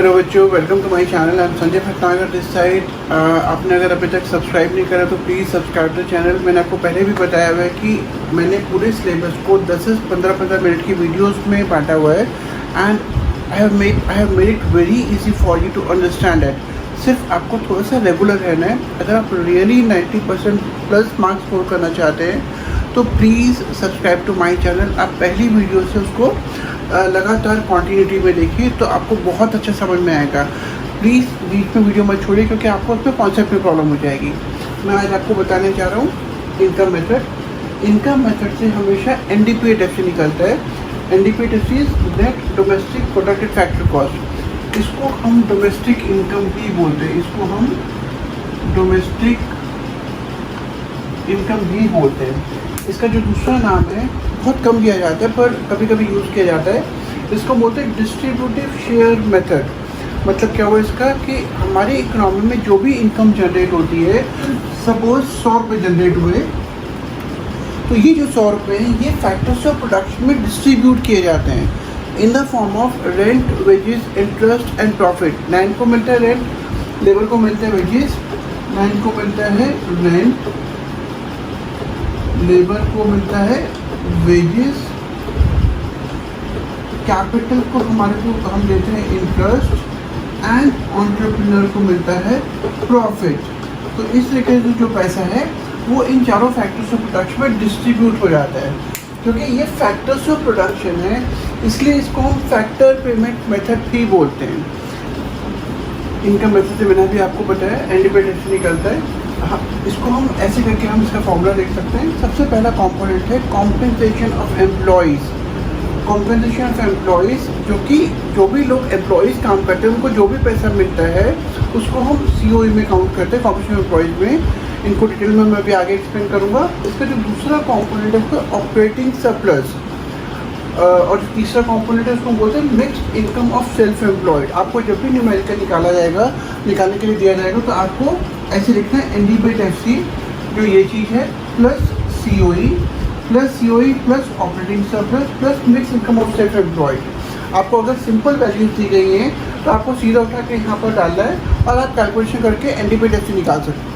Hello बच्चों, welcome to my channel. I am Sanjay Bhatnagar this side. आपने अगर अभी तक सब्सक्राइब नहीं करा तो प्लीज़ सब्सक्राइब टू चैनल। मैंने आपको पहले भी बताया हुआ है कि मैंने पूरे सिलेबस को 10 से 15 मिनट की वीडियोस में बांटा हुआ है and I have made it very easy for you to understand it. सिर्फ आपको थोड़ा सा रेगुलर रहना है। अगर आप रियली 90% प्लस मार्क्स स्कोर करना चाहते हैं तो please subscribe to my channel. आप पहली वीडियो से उसको लगातार कॉन्टीन्यूटी में देखिए तो आपको बहुत अच्छा समझ में आएगा। प्लीज़ बीच में वीडियो मत छोड़िए क्योंकि आपको उसमें कॉन्सेप्ट में प्रॉब्लम हो जाएगी। मैं आज आपको बताने जा रहा हूँ इनकम मेथड। इनकम मेथड से हमेशा NDPF निकलता है। NDPF is net domestic productive factor cost. इसको हम डोमेस्टिक इनकम भी बोलते हैं, इसको हम डोमेस्टिक इनकम भी बोलते हैं। इसका जो दूसरा नाम है बहुत कम दिया जाता है पर कभी कभी यूज़ किया जाता है। इसको बोलते हैं डिस्ट्रीब्यूटिव शेयर मेथड। मतलब क्या हुआ इसका कि हमारी इकोनॉमी में जो भी इनकम जनरेट होती है, सपोज 100 रुपये जनरेट हुए तो ये जो 100 रुपये हैं ये फैक्टर्स ऑफ प्रोडक्शन में डिस्ट्रीब्यूट किए जाते हैं इन the form of rent, wages, interest and profit. Land को मिलता है रेंट, लेबर को मिलता है वेजेस, लैंड को मिलता है रेंट, लेबर को मिलता है वेजेस, कैपिटल को हम देते हैं इंटरेस्ट एंड एंटरप्रेन्योर को मिलता है प्रॉफिट। तो इस तरीके से जो पैसा है वो इन चारों फैक्टर्स ऑफ प्रोडक्शन में डिस्ट्रीब्यूट हो जाता है। क्योंकि ये फैक्टर्स ऑफ प्रोडक्शन है इसलिए इसको हम फैक्टर पेमेंट मेथड भी बोलते हैं। इनकम मेथड से मैंने भी आपको बताया NDPF से निकलता है। इसको हम ऐसे करके हम इसका फॉर्मूला देख सकते हैं। सबसे पहला कंपोनेंट है compensation of employees. Compensation of employees जो भी लोग एम्प्लॉयज़ काम करते हैं उनको जो भी पैसा मिलता है उसको हम COE में काउंट करते हैं, कॉम्पेंसेशन ऑफ एम्प्लॉयज़ में। इनको डिटेल में मैं अभी आगे एक्सप्लेन करूँगा। इसका जो दूसरा कॉम्पोनेंट है उसका ऑपरेटिंग सरप्लस, और जो तीसरा कंपोनेंट है उसको बोलते हैं mixed income of self employed. आपको जब भी न्यूमेरिकल निकालने के लिए दिया जाएगा तो आपको ऐसे लिखना है NDPF जो ये चीज़ है plus COE plus operating surplus plus mix income of self employed. आपको अगर सिंपल वैल्यूज दी गई हैं तो आपको सीधा उठा के यहाँ पर डालना है और आप कैलकुलेशन करके NDPF से निकाल सकते हैं।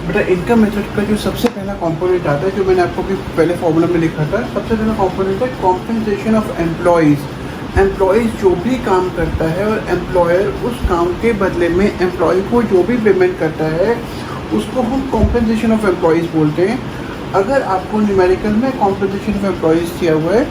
बेटा इनकम मेथड का जो सबसे पहला कंपोनेंट आता है, जो मैंने आपको भी पहले फॉर्मूला में लिखा था, सबसे पहला कंपोनेंट है कॉम्पेंसेशन ऑफ एम्प्लॉयज़। एम्प्लॉयज़ जो भी काम करता है और एम्प्लॉयर उस काम के बदले में एम्प्लॉय को जो भी पेमेंट करता है उसको हम कॉम्पेंसेशन ऑफ एम्प्लॉयज़ बोलते हैं। अगर आपको न्यूमेरिकल में कॉम्पेंसेशन ऑफ एम्प्लॉयज़ दिया हुआ है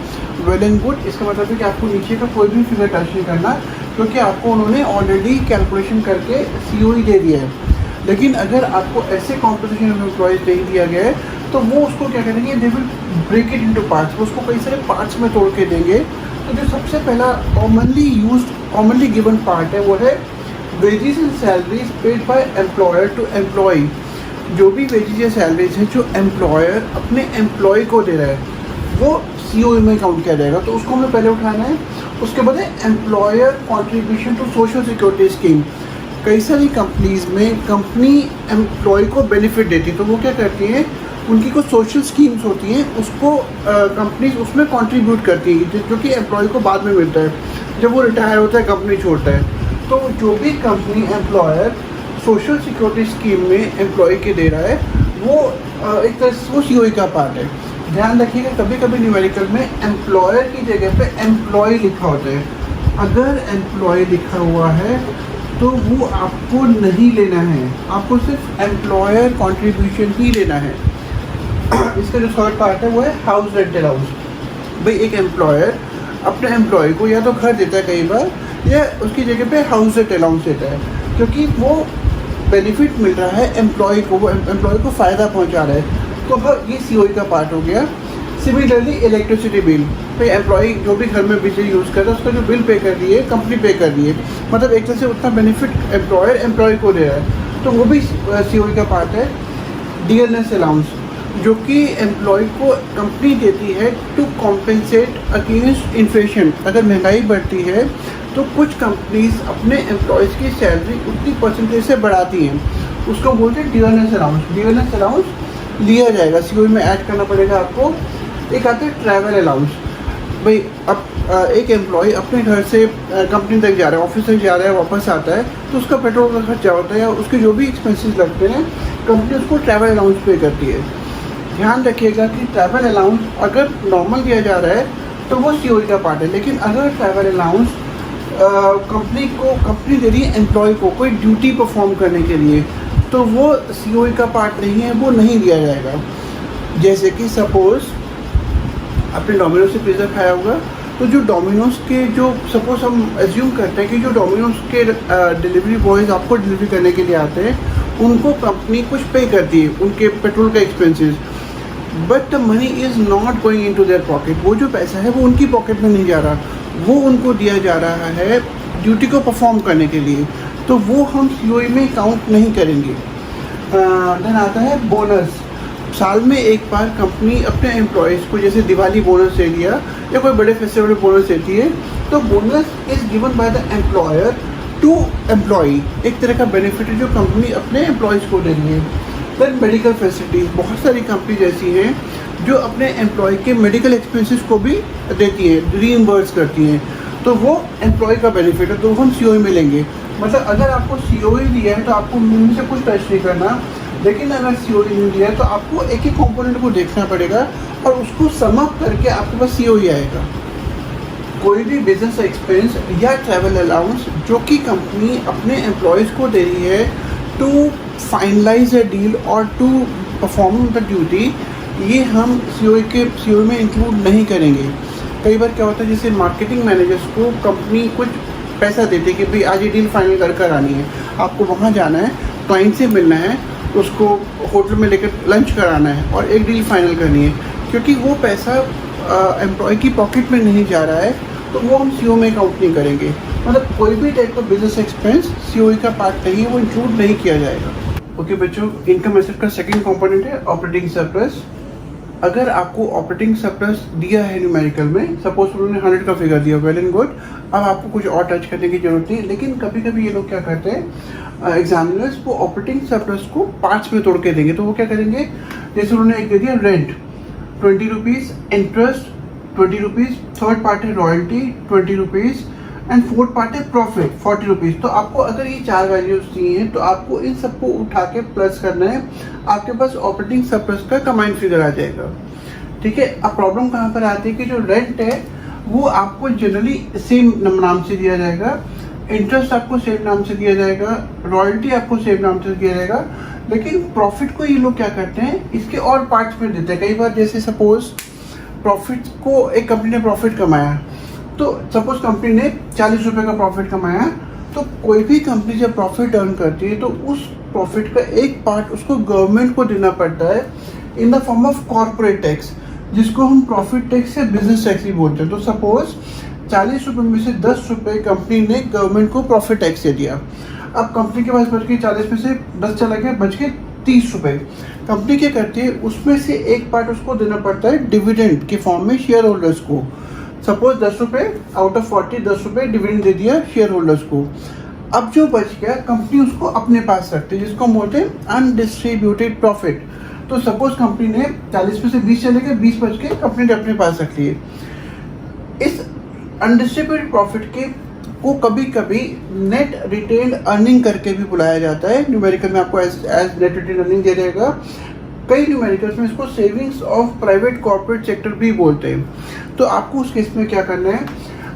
वेल एंड गुड। इसका मतलब है कि आपको नीचे का कोई भी फिगर टच नहीं करना क्योंकि आपको उन्होंने ऑलरेडी कैलकुलेशन करके COE दे दिया है। लेकिन अगर आपको ऐसे कॉम्पेंसेशन ऑफ एम्प्लॉयज़ नहीं दिया गया है तो वो उसको क्या करेंगे, they will break it into parts. वो उसको कई सारे पार्ट्स में तोड़ के देंगे। तो जो सबसे पहला कॉमनली गिवन पार्ट है वो है wages and salaries paid by employer to employ. जो भी वेजेस या सैलरीज है जो एम्प्लॉयर अपने एम्प्लॉय को दे रहा है वो COE में काउंट किया जाएगा। तो उसको हमें पहले उठाना है। उसके बाद है employer contribution to social security scheme. कई सारी कंपनीज़ में कंपनी एम्प्लॉय को बेनिफिट देती है तो वो क्या करती हैं, उनकी कुछ सोशल स्कीम्स होती हैं उसको कंपनीज उसमें कंट्रीब्यूट करती है जो कि एम्प्लॉय को बाद में मिलता है जब वो रिटायर होता है, कंपनी छोड़ता है। तो जो भी company employer social security scheme में एम्प्लॉय के दे रहा है वो एक तरह से वो COE का पार्ट है। ध्यान रखिएगा कभी कभी न्यूमेरिकल में एम्प्लॉयर की जगह पे एम्प्लॉय लिखा होता है। अगर एम्प्लॉय लिखा हुआ है तो वो आपको नहीं लेना है, आपको सिर्फ एम्प्लॉयर कंट्रीब्यूशन ही लेना है। इसका जो थर्ड पार्ट है वो है हाउस रेंट अलाउंस। भाई एक एम्प्लॉयर अपने एम्प्लॉय को या तो घर देता है कई बार या उसकी जगह पे हाउस रेंट अलाउंस देता है क्योंकि वो बेनिफिट मिल रहा है एम्प्लॉय को, वो एम्प्लॉय को फ़ायदा पहुंचा रहा है। तो हाँ ये COE का पार्ट हो गया। सिमिलरली इलेक्ट्रिसिटी बिल, भाई एम्प्लॉय जो भी घर में बिजली यूज़ कर रहा है उसका जो बिल पे कर रही है कंपनी पे कर रही है, मतलब एक तरह से उतना बेनिफिट एम्प्लॉय को दे रहा है तो वो भी COE का पार्ट है। डियरनेस अलाउंस जो कि एम्प्लॉय को कंपनी देती है टू कॉम्पेंसेट अगेंस्ट इन्फ्लेशन। अगर महंगाई बढ़ती है तो कुछ कंपनीज अपने एम्प्लॉयज़ की सैलरी उतनी परसेंटेज से बढ़ाती हैं, उसको बोलते हैं डियरनेस अलाउंस। डियरनेस अलाउंस लिया जाएगा, COE में ऐड करना पड़ेगा आपको। एक आता है ट्रैवल अलाउंस। भाई अब एक एम्प्लॉय अपने घर से कंपनी तक जा रहा है, ऑफिस तक जा रहा है, वापस आता है, तो उसका पेट्रोल का खर्चा होता है या उसके जो भी एक्सपेंसेस लगते हैं कंपनी उसको ट्रैवल अलाउंस पे करती है। ध्यान रखिएगा कि ट्रैवल अलाउंस अगर नॉर्मल दिया जा रहा है तो वो सीओई का पार्ट है, लेकिन अगर ट्रैवल अलाउंस कंपनी दे रही है एम्प्लॉय को कोई ड्यूटी परफॉर्म करने के लिए, तो वो सीओई का पार्ट नहीं है, वो नहीं दिया जाएगा। जैसे कि सपोज़ आपने डोमिनोज से पिज़्ज़ा खाया होगा, तो जो डोमिनोज के जो सपोज़ हम एज्यूम करते हैं कि जो डोमिनोज के डिलीवरी बॉयज़ आपको डिलीवरी करने के लिए आते हैं, उनको कंपनी कुछ पे करती है उनके पेट्रोल का expenses, but the money is not going into their pocket. वो जो पैसा है वो उनकी पॉकेट में नहीं जा रहा, वो उनको दिया जा रहा है ड्यूटी को परफॉर्म करने के लिए, तो वो हम सीओई में काउंट नहीं करेंगे। देन आता है बोनस। साल में एक बार कंपनी अपने एम्प्लॉयज़ को जैसे दिवाली बोनस दे दिया या कोई बड़े फेस्टिवल बोनस देती है, तो bonus is given by the employer to employee, एक तरह का बेनिफिट है जो कंपनी अपने एम्प्लॉयज़ को दे रही है। देन मेडिकल फैसिलिटीज़, बहुत सारी कंपनीज ऐसी हैं जो अपने एम्प्लॉय के मेडिकल एक्सपेंसेस को भी देती हैं, रीइम्बर्स करती हैं, तो वो एम्प्लॉय का बेनिफिट है, तो हम सीओई में लेंगे। मतलब अगर आपको सीओई दिया है तो आपको मुंह से कुछ टच नहीं करना, लेकिन अगर सीओई नहीं दिया है तो आपको एक एक कंपोनेंट को देखना पड़ेगा और उसको सम अप करके आपके पास सीओई आएगा। कोई भी बिजनेस एक्सपेंस या ट्रैवल अलाउंस जो कि कंपनी अपने एम्प्लॉयज़ को दे रही है टू फाइनलाइज अ डील और टू परफॉर्म द ड्यूटी, ये हम सीओई में इंक्लूड नहीं करेंगे। कई बार क्या होता है, जैसे मार्केटिंग मैनेजर्स को कंपनी कुछ पैसा देती है कि भाई आज ये डील फाइनल कर आनी है, आपको वहाँ जाना है, क्लाइंट से मिलना है, उसको होटल में लेकर लंच कराना है और एक डील फाइनल करनी है, क्योंकि वो पैसा एम्प्लॉय की पॉकेट में नहीं जा रहा है, तो वो हम सीओ में काउंट नहीं करेंगे। मतलब कोई भी टाइप का बिजनेस एक्सपेंस सीओई का पार्ट नहीं है, वो इंक्लूड नहीं किया जाएगा। ओके बच्चों, इनकम एसेट का सेकंड कंपोनेंट है ऑपरेटिंग सरप्लस। अगर आपको ऑपरेटिंग सरप्लस दिया है न्यूमेरिकल में, सपोज उन्होंने 100 का फिगर दिया, वेल एंड गुड, अब आपको कुछ और टच करने की जरूरत नहीं। लेकिन कभी कभी ये लोग क्या करते हैं, एग्जामिनर्स वो ऑपरेटिंग सरप्लस को पार्ट्स में तोड़ के देंगे, तो वो क्या करेंगे, जैसे उन्होंने एक दे दिया rent 20 rupees, interest 20 rupees, third part है royalty 20 rupees and fourth part है प्रॉफिट 40 रुपीज़। तो आपको अगर ये चार वैल्यूज दी हैं तो आपको इन सबको उठा के प्लस करना है, आपके पास ऑपरेटिंग सरप्लस का कंबाइंड फिगर आ जाएगा। ठीक है, अब प्रॉब्लम कहाँ पर आती है कि जो रेंट है वो आपको जनरली सेम नाम से दिया जाएगा, इंटरेस्ट आपको सेम नाम से दिया जाएगा, रॉयल्टी आपको सेम नाम से दिया जाएगा, लेकिन प्रॉफिट को ये लोग क्या करते हैं, इसके और पार्ट्स में देते हैं। कई बार जैसे सपोज प्रॉफिट को, एक कंपनी ने प्रॉफिट कमाया, तो सपोज कंपनी ने 40 रुपये का प्रॉफिट कमाया, तो कोई भी कंपनी जब प्रॉफिट अर्न करती है तो उस प्रॉफिट का एक पार्ट उसको गवर्नमेंट को देना पड़ता है इन the form of corporate tax, जिसको हम प्रॉफिट टैक्स या बिजनेस टैक्स भी बोलते हैं। तो सपोज 40 रुपये में से 10 रुपये कंपनी ने गवर्नमेंट को प्रॉफिट टैक्स दे दिया। अब कंपनी के पास बच गए 40 में से 10 चला गया, बच गए 30 रुपये। कंपनी क्या करती है, उसमें से एक पार्ट उसको देना पड़ता है डिविडेंड के फॉर्म में शेयर होल्डर्स को। सपोज 10 रुपये आउट ऑफ 40 10 रुपये डिविडेंड दे दिया शेयर होल्डर्स को। अब जो बच गया कंपनी उसको अपने पास रखती है, जिसको हम बोलते हैं अनडिस्ट्रीब्यूटेड प्रॉफिट। तो सपोज कंपनी ने 40 में से 20 चले गए, 20 बच के कंपनी ने अपने पास रख लिए। इस अनडिस्ट्रीब्यूटेड प्रॉफिट के को कभी कभी नेट रिटेन अर्निंग करके भी बुलाया जाता है। न्यूमेरिकल में आपको एज नेट रिटेन अर्निंग दे देगा। कई न्यूमेरिकल्स में इसको savings of private corporate sector भी बोलते हैं। तो आपको उस केस में क्या करना है,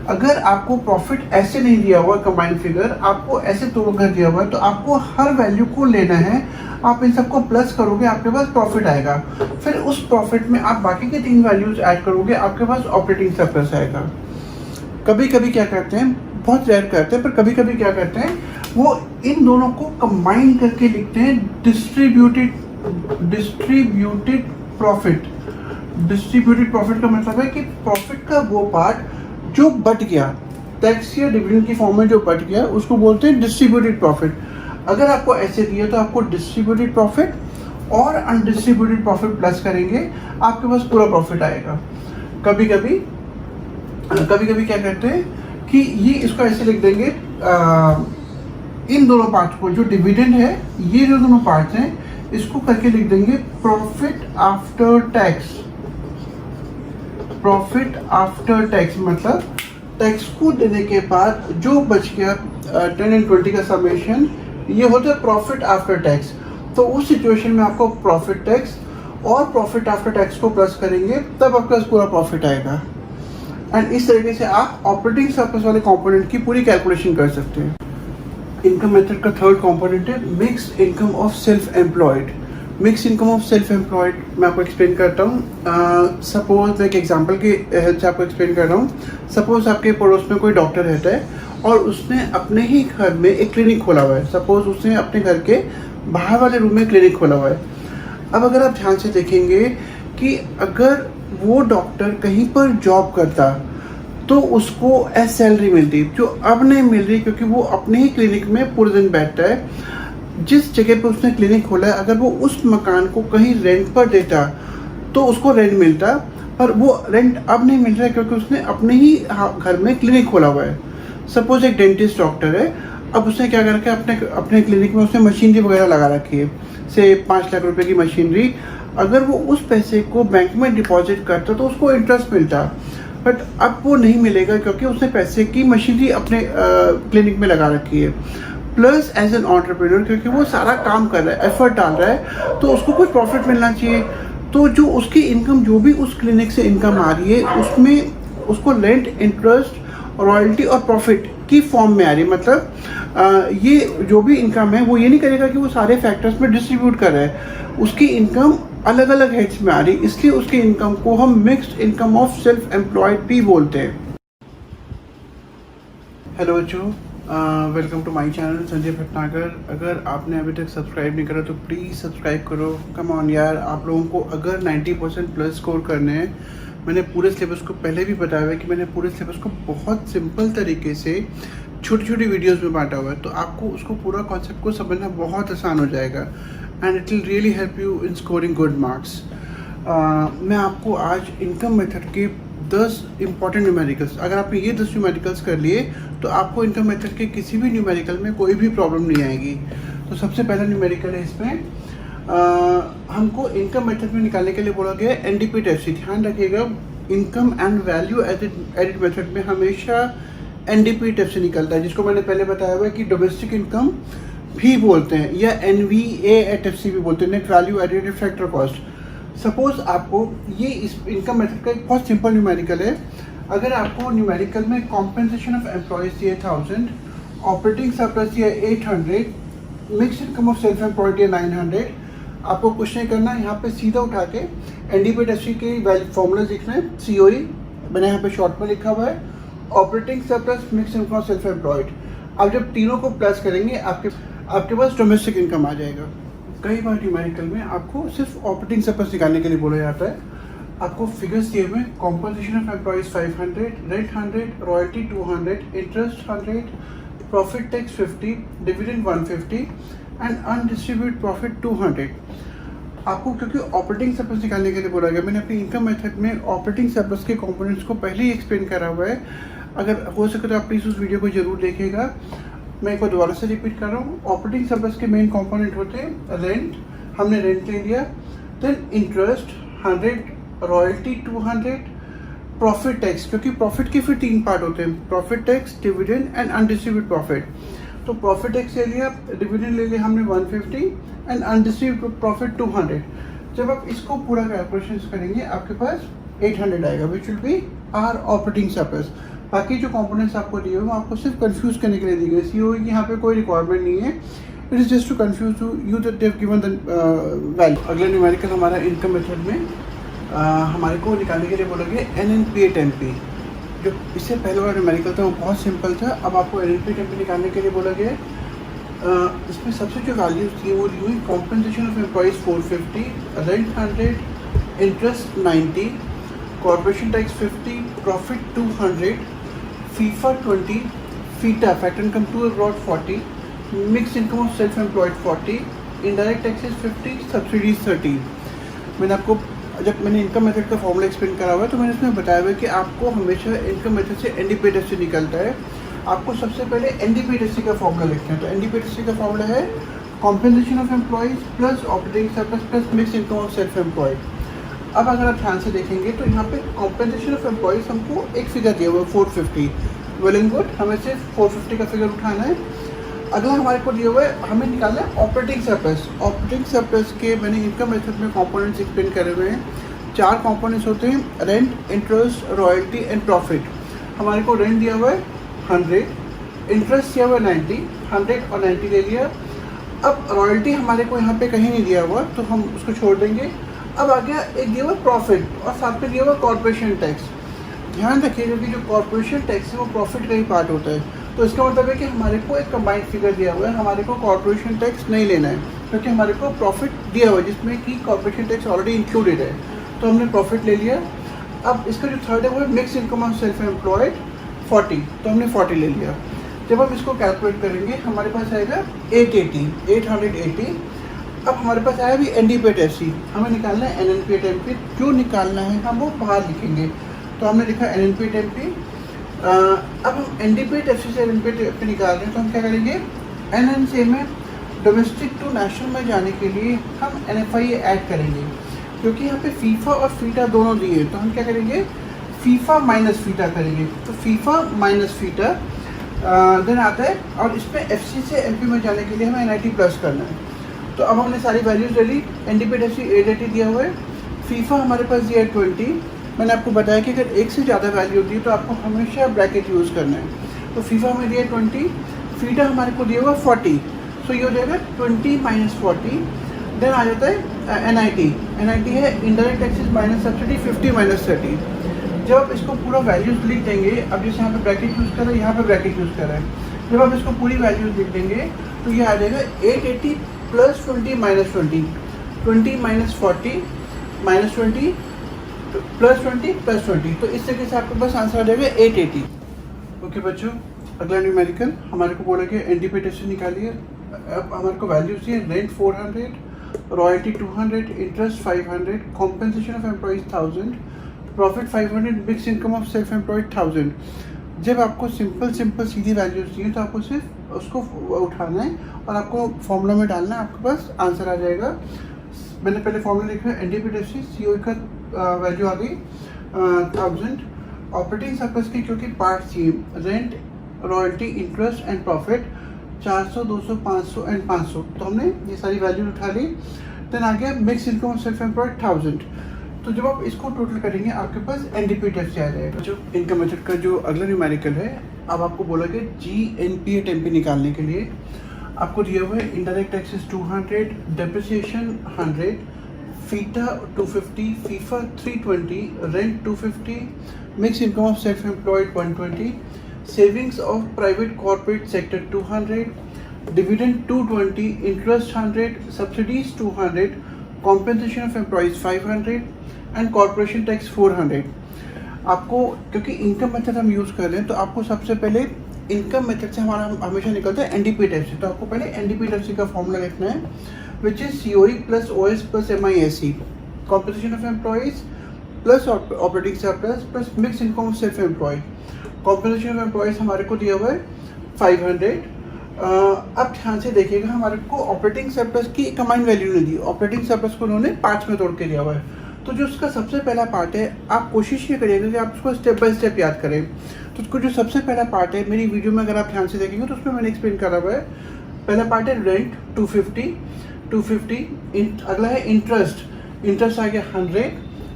अगर आपको प्रॉफिट ऐसे नहीं दिया हुआ कंबाइंड फिगर, आपको ऐसे तोड़ कर दिया हुआ है, तो आपको हर वैल्यू को लेना है, आप इन सबको प्लस करोगे, आपके पास प्रॉफिट आएगा। फिर उस प्रॉफिट में आप बाकी के 3 वैल्यूज ऐड करोगे, आपके पास ऑपरेटिंग सरप्लस आएगा। कभी कभी क्या करते हैं, बहुत रेयर करते हैं, पर कभी कभी क्या करते हैं, वो इन दोनों को कंबाइन करके लिखते हैं डिस्ट्रीब्यूटेड प्रॉफिट। डिस्ट्रीब्यूटेड प्रॉफिट का मतलब है कि प्रॉफिट का वो पार्ट जो बट गया, टैक्स या डिविडेंड की फॉर्म में जो बट गया, उसको बोलते हैं डिस्ट्रीब्यूटेड प्रॉफिट। अगर आपको ऐसे दिया तो आपको डिस्ट्रीब्यूटेड प्रॉफिट और अनडिस्ट्रीब्यूटेड प्रॉफिट प्लस करेंगे, आपके पास पूरा प्रॉफिट आएगा। कभी कभी क्या करते हैं कि ये इसको ऐसे लिख देंगे, इन दोनों पार्ट्स को, जो डिविडेंड है, ये जो दोनों पार्ट्स हैं, इसको करके लिख देंगे profit after tax. Profit after tax, मतलब टैक्स को देने के बाद जो बच गया 10 एंड 20 का समेशन, ये होता है प्रॉफिट आफ्टर टैक्स। तो उस सिचुएशन में आपको प्रॉफिट टैक्स और प्रॉफिट आफ्टर टैक्स को प्लस करेंगे तब आपका पूरा प्रॉफिट आएगा। एंड इस तरीके से आप ऑपरेटिंग सरप्लस वाले कंपोनेंट की पूरी कैलकुलेशन कर सकते हैं। इनकम मेथड का थर्ड कंपोनेंट है mixed income of self employed. Mix income of self employed मैं आपको एक्सप्लेन करता हूँ। सपोज मैं एक एग्जांपल की हेल्प से आपको एक्सप्लेन कर रहा हूँ। सपोज आपके पड़ोस में कोई डॉक्टर रहता है और उसने अपने ही घर में एक क्लिनिक खोला हुआ है। सपोज उसने अपने घर के बाहर वाले रूम में क्लिनिक खोला हुआ है। अब अगर आप ध्यान से देखेंगे कि अगर वो डॉक्टर कहीं पर जॉब करता तो उसको एज सैलरी मिलती, जो अब नहीं मिल रही क्योंकि वो अपने ही क्लिनिक में पूरे दिन बैठता है। जिस जगह पे उसने क्लिनिक खोला है अगर वो उस मकान को कहीं रेंट पर देता तो उसको रेंट मिलता, पर वो रेंट अब नहीं मिल रहा है क्योंकि उसने अपने ही घर में क्लिनिक खोला हुआ है। सपोज एक डेंटिस्ट डॉक्टर है, अब उसने क्या कर रखा है अपने क्लिनिक में उसने मशीनरी वगैरह लगा रखी है, से 5 लाख रुपए की मशीनरी। अगर वो उस पैसे को बैंक में डिपॉजिट करता तो उसको इंटरेस्ट मिलता, बट अब वो नहीं मिलेगा क्योंकि उसने पैसे की मशीनरी अपने क्लिनिक में लगा रखी है। प्लस एज एन एंटरप्रेन्योर क्योंकि वो सारा काम कर रहा है, एफर्ट डाल रहा है, तो उसको कुछ प्रॉफिट मिलना चाहिए। तो जो उसकी इनकम जो भी उस क्लिनिक से इनकम आ रही है उसमें उसको रेंट, इंटरेस्ट, रॉयल्टी और प्रॉफिट की फॉर्म में आ रही है। मतलब ये जो भी इनकम है वो ये नहीं करेगा कि वो सारे फैक्टर्स में डिस्ट्रीब्यूट कर रहा है, उसकी इनकम अलग अलग हेड्स में आ रही, इसलिए उसकी इनकम को हम mixed income of self employed भी बोलते हैं। हेलो बच्चों, welcome to my channel Sanjay Bhatnagar. अगर आपने अभी तक सब्सक्राइब नहीं करा तो प्लीज़ सब्सक्राइब करो। कम ऑन यार, आप लोगों को अगर 90% प्लस स्कोर करने हैं, मैंने पूरे सिलेबस को पहले भी बताया है कि मैंने पूरे सिलेबस को बहुत सिंपल तरीके से छोटी छोटी वीडियोस में बांटा हुआ है, तो आपको उसको पूरा कॉन्सेप्ट को समझना बहुत आसान हो जाएगा and it will really help you in scoring good marks. मैं आपको आज इनकम मेथड के 10 इंपॉर्टेंट न्यूमेरिकल्स, अगर आपने ये 10 न्यूमेरिकल्स कर लिए तो आपको इनकम मेथड के किसी भी न्यूमेरिकल में कोई भी प्रॉब्लम नहीं आएगी। तो सबसे पहला न्यूमेरिकल है इसमें, हमको इनकम मेथड में निकालने के लिए बोला गया है एनडीपी-टेफसी। ध्यान रखिएगा, income and value added method में हमेशा एनडीपी-टेफसी निकलता है, जिसको मैंने पहले बताया हुआ है कि डोमेस्टिक इनकम भी बोलते हैं या एनवीएएफसी भी बोलते हैं, net value added factor cost. Suppose आपको ये इस इनकम मेथड का एक बहुत सिंपल न्यूमेरिकल है। अगर आपको न्यूमेरिकल में कॉम्पेंसेशन ऑफ एम्प्लॉयज दिए 1000, ऑपरेटिंग सरप्लस दिया 800, mix income of self employed दिया 900, आपको कुछ नहीं करना, यहाँ पे सीधा उठा के एनडीपी-टेफसी के फॉर्मूला लिखना है। सीओई मैंने यहाँ पे शॉर्ट में लिखा हुआ है, operating surplus, mix income of self employed. अब जब तीनों को प्लस करेंगे आपके पास डोमेस्टिक इनकम आ जाएगा। कई बार न्यूमेरिकल में आपको सिर्फ ऑपरेटिंग सरप्लस निकालने के लिए बोला जाता है। आपको फिगर्स दिए हुए, composition of employees 500, rent 100, royalty 200, interest 100, profit tax 50, dividend 150 and undistributed profit 200। आपको क्योंकि ऑपरेटिंग सरप्लस निकालने के लिए बोला गया, मैंने अपनी इनकम मेथड में ऑपरेटिंग सरप्लस के कंपोनेंट्स को पहले ही एक्सप्लेन करा हुआ है। अगर हो सके तो आप प्लीज़ उस वीडियो को जरूर देखिएगा। मैं एक बार दोबारा से रिपीट कर रहा हूँ। ऑपरेटिंग सरप्लस के मेन कंपोनेंट होते हैं रेंट, हमने रेंट ले लिया, then interest 100, royalty 200, profit tax, क्योंकि प्रॉफिट के फिर 3 पार्ट होते हैं, profit tax, dividend and undistributed profit. तो प्रॉफिट टैक्स ले लिया, डिविडेंड ले लिया हमने 150 एंड अनडिस्ट्रीब्यूटेड प्रॉफिट 200। जब आप इसको पूरा कैलकुलेशन करेंगे आपके पास 800 आएगा, which will be our operating surplus. बाकी जो कंपोनेंट्स आपको दिए हुए आपको सिर्फ कंफ्यूज करने के लिए दी गई। सीओई की यहाँ पे कोई रिक्वायरमेंट नहीं है, it is just to confuse you that they have given the value. अगला न्यूमेरिकल हमारा इनकम मेथड में हमारे को निकालने के लिए बोला गया एनएनपी-10P। जो इससे पहले वाला न्यूमेरिकल था वो बहुत सिंपल था, अब आपको एनएनपी-10P निकालने के लिए बोला गया। इसमें सबसे जो वैल्यूज थी वो दी हुई, compensation of employees 450, rent 100, interest 90, corporation tax 50, profit 200, फीफा 20, फीटा factor income to abroad 40, mix income of self employed 40, indirect taxes 50, subsidies 30। मैंने आपको जब मैंने इनकम मेथड का फॉर्मूला एक्सप्लेन करा हुआ है तो मैंने इसमें बताया हुआ है कि आपको हमेशा इनकम मेथड से एनडीपी-टेफसी निकलता है। आपको सबसे पहले एनडीपी-टेफसी का फॉर्मूला लिखना है। तो एनडीपी-टेफसी का फॉर्मूला है compensation of employees plus operating surplus plus mix income of self employed. अब अगर आप ध्यान से देखेंगे तो यहाँ पे कॉम्पेंसेशन ऑफ एम्प्लॉइज हमको एक फिगर दिया हुआ है 450। वेल एंड गुड, हमें सिर्फ 450 का फिगर उठाना है। अगला हमारे को दिया हुआ है, हमें निकालना है ऑपरेटिंग सरप्लस। ऑपरेटिंग सरप्लस के मैंने इनकम मेथड में कंपोनेंट्स एक्सप्लेन करे हुए हैं। 4 कंपोनेंट्स होते हैं, rent, interest, royalty and profit. हमारे को रेंट दिया हुआ है 100, इंटरेस्ट दिया हुआ है 90, 100 और 90 ले लिया। अब रॉयल्टी हमारे को यहाँ पे कहीं नहीं दिया हुआ तो हम उसको छोड़ देंगे। अब आ गया एक दिया हुआ प्रॉफिट और साथ में दिया हुआ कॉर्पोरेशन टैक्स। ध्यान रखिएगा कि जो कॉर्पोरेशन टैक्स है वो प्रॉफिट का ही पार्ट होता है, तो इसका मतलब है कि हमारे को एक कंबाइंड फिगर दिया हुआ है, हमारे को कॉर्पोरेशन टैक्स नहीं लेना है क्योंकि हमारे को प्रॉफिट दिया हुआ है जिसमें कि कॉर्पोरेशन टैक्स ऑलरेडी इंक्लूडेड है, तो हमने प्रॉफिट ले लिया। अब इसका जो थर्ड है वो है mix income of self employed 40, तो हमने 40 ले लिया। जब हम इसको कैलकुलेट करेंगे हमारे पास आएगा 880। अब हमारे पास आया भी NDPAT-FC, हमें निकालना है NNPAT-MP। जो निकालना है हम वो बाहर लिखेंगे, तो हमने लिखा NNPAT-MP। अब हम NDPAT-FC से NNPAT-MP निकाल रहे हैं, तो हम क्या करेंगे, NNC में डोमेस्टिक टू नेशनल में जाने के लिए हम NFIA ऐड करेंगे, क्योंकि यहाँ पे फीफा और फीटा दोनों दिए, तो हम क्या करेंगे, फीफा माइनस फीटा करेंगे। तो फीफा माइनस फीटा देन आता है, और इसमें FC से MP में जाने के लिए हमें NIT प्लस करना है। तो अब हमने सारी वैल्यूज ले ली। NDPAT-FC 880 दिया हुआ है, फीफा हमारे पास दिया है 20। मैंने आपको बताया कि अगर एक से ज़्यादा वैल्यू होती है तो आपको हमेशा ब्रैकेट यूज़ करना है। तो फीफा में दिया 20, फीटा हमारे को दिया हुआ 40, सो ये हो जाएगा 20 माइनस 40। देन आ जाता है NIT है indirect taxes minus subsidy 50 minus 30। जब आप इसको पूरा वैल्यूज लिख देंगे, अब जैसे यहाँ पे ब्रैकेट यूज़ कर रहे हैं, यहाँ पे ब्रैकेट यूज़ कर रहे हैं, जब आप इसको पूरी वैल्यूज लिख देंगे तो ये आ जाएगा 880 plus 20 minus 20, 20 minus 40 minus 20 plus 20 plus 20। तो इस तरीके से आपके पास आंसर आ जाएगा 880। ओके बच्चों, अगला न्यूमेरिकल हमारे को बोला कि NDPAT-FC निकालिए। अब हमारे को वैल्यूज है, rent 400, royalty 200, interest 500, compensation of employees 1000, profit 500, mix income of self employed 1000। जब आपको सिंपल सीधी वैल्यूज चाहिए तो आपको सिर्फ उसको उठाना है और आपको फॉर्मूला में डालना है, आपके पास आंसर आ जाएगा। मैंने पहले फॉर्मूला लिखा है, NDPAT-FC COE का वैल्यू आ गई 1000। ऑपरेटिंग सरप्लस की क्योंकि पार्ट चाहिए, rent, royalty, interest and profit 400, 200, 500 and 500, तो हमने ये सारी वैल्यू उठा ली। देन आ गया mix income of self employed 1000। तो जब आप इसको टोटल करेंगे आपके पास NDPAT-FC आ जाएगा। जो इनकम मेथड का जो अगला न्यूमेरिकल है, अब आपको बोला कि GNPAT-MP निकालने के लिए आपको दिया हुआ है indirect taxes 200, depreciation 100, FITA 250, FIFA 320, rent 250, mix income of self employed 120, savings of private corporate sector 200, dividend 220, interest 100, subsidies 200, compensation of employees 500 and corporation tax 400। आपको क्योंकि इनकम मेथड हम यूज़ कर रहे हैं तो आपको सबसे पहले इनकम मेथड से हमारा हमेशा निकलता है NDPAT-FC, तो आपको पहले NDPAT-FC का फॉर्मूला लिखना है, which is COE plus OS plus MISC, compensation of employees plus operating surplus plus mix income of self employed. Compensation of employees हमारे को दिया हुआ है 500। अब ध्यान से देखिएगा, हमारे को ऑपरेटिंग सरप्लस की कंबाइंड वैल्यू नहीं दी, ऑपरेटिंग सरप्लस को उन्होंने पार्ट्स में तोड़ के दिया हुआ है। तो जो उसका सबसे पहला पार्ट है, आप कोशिश ये करिएगा कि आप उसको स्टेप बाय स्टेप याद करें। तो उसको जो सबसे पहला पार्ट है, मेरी वीडियो में अगर आप ध्यान से देखेंगे तो उसमें मैंने एक्सप्लेन करा हुआ है। पहला पार्ट है रेंट 250, अगला है इंटरेस्ट आ गया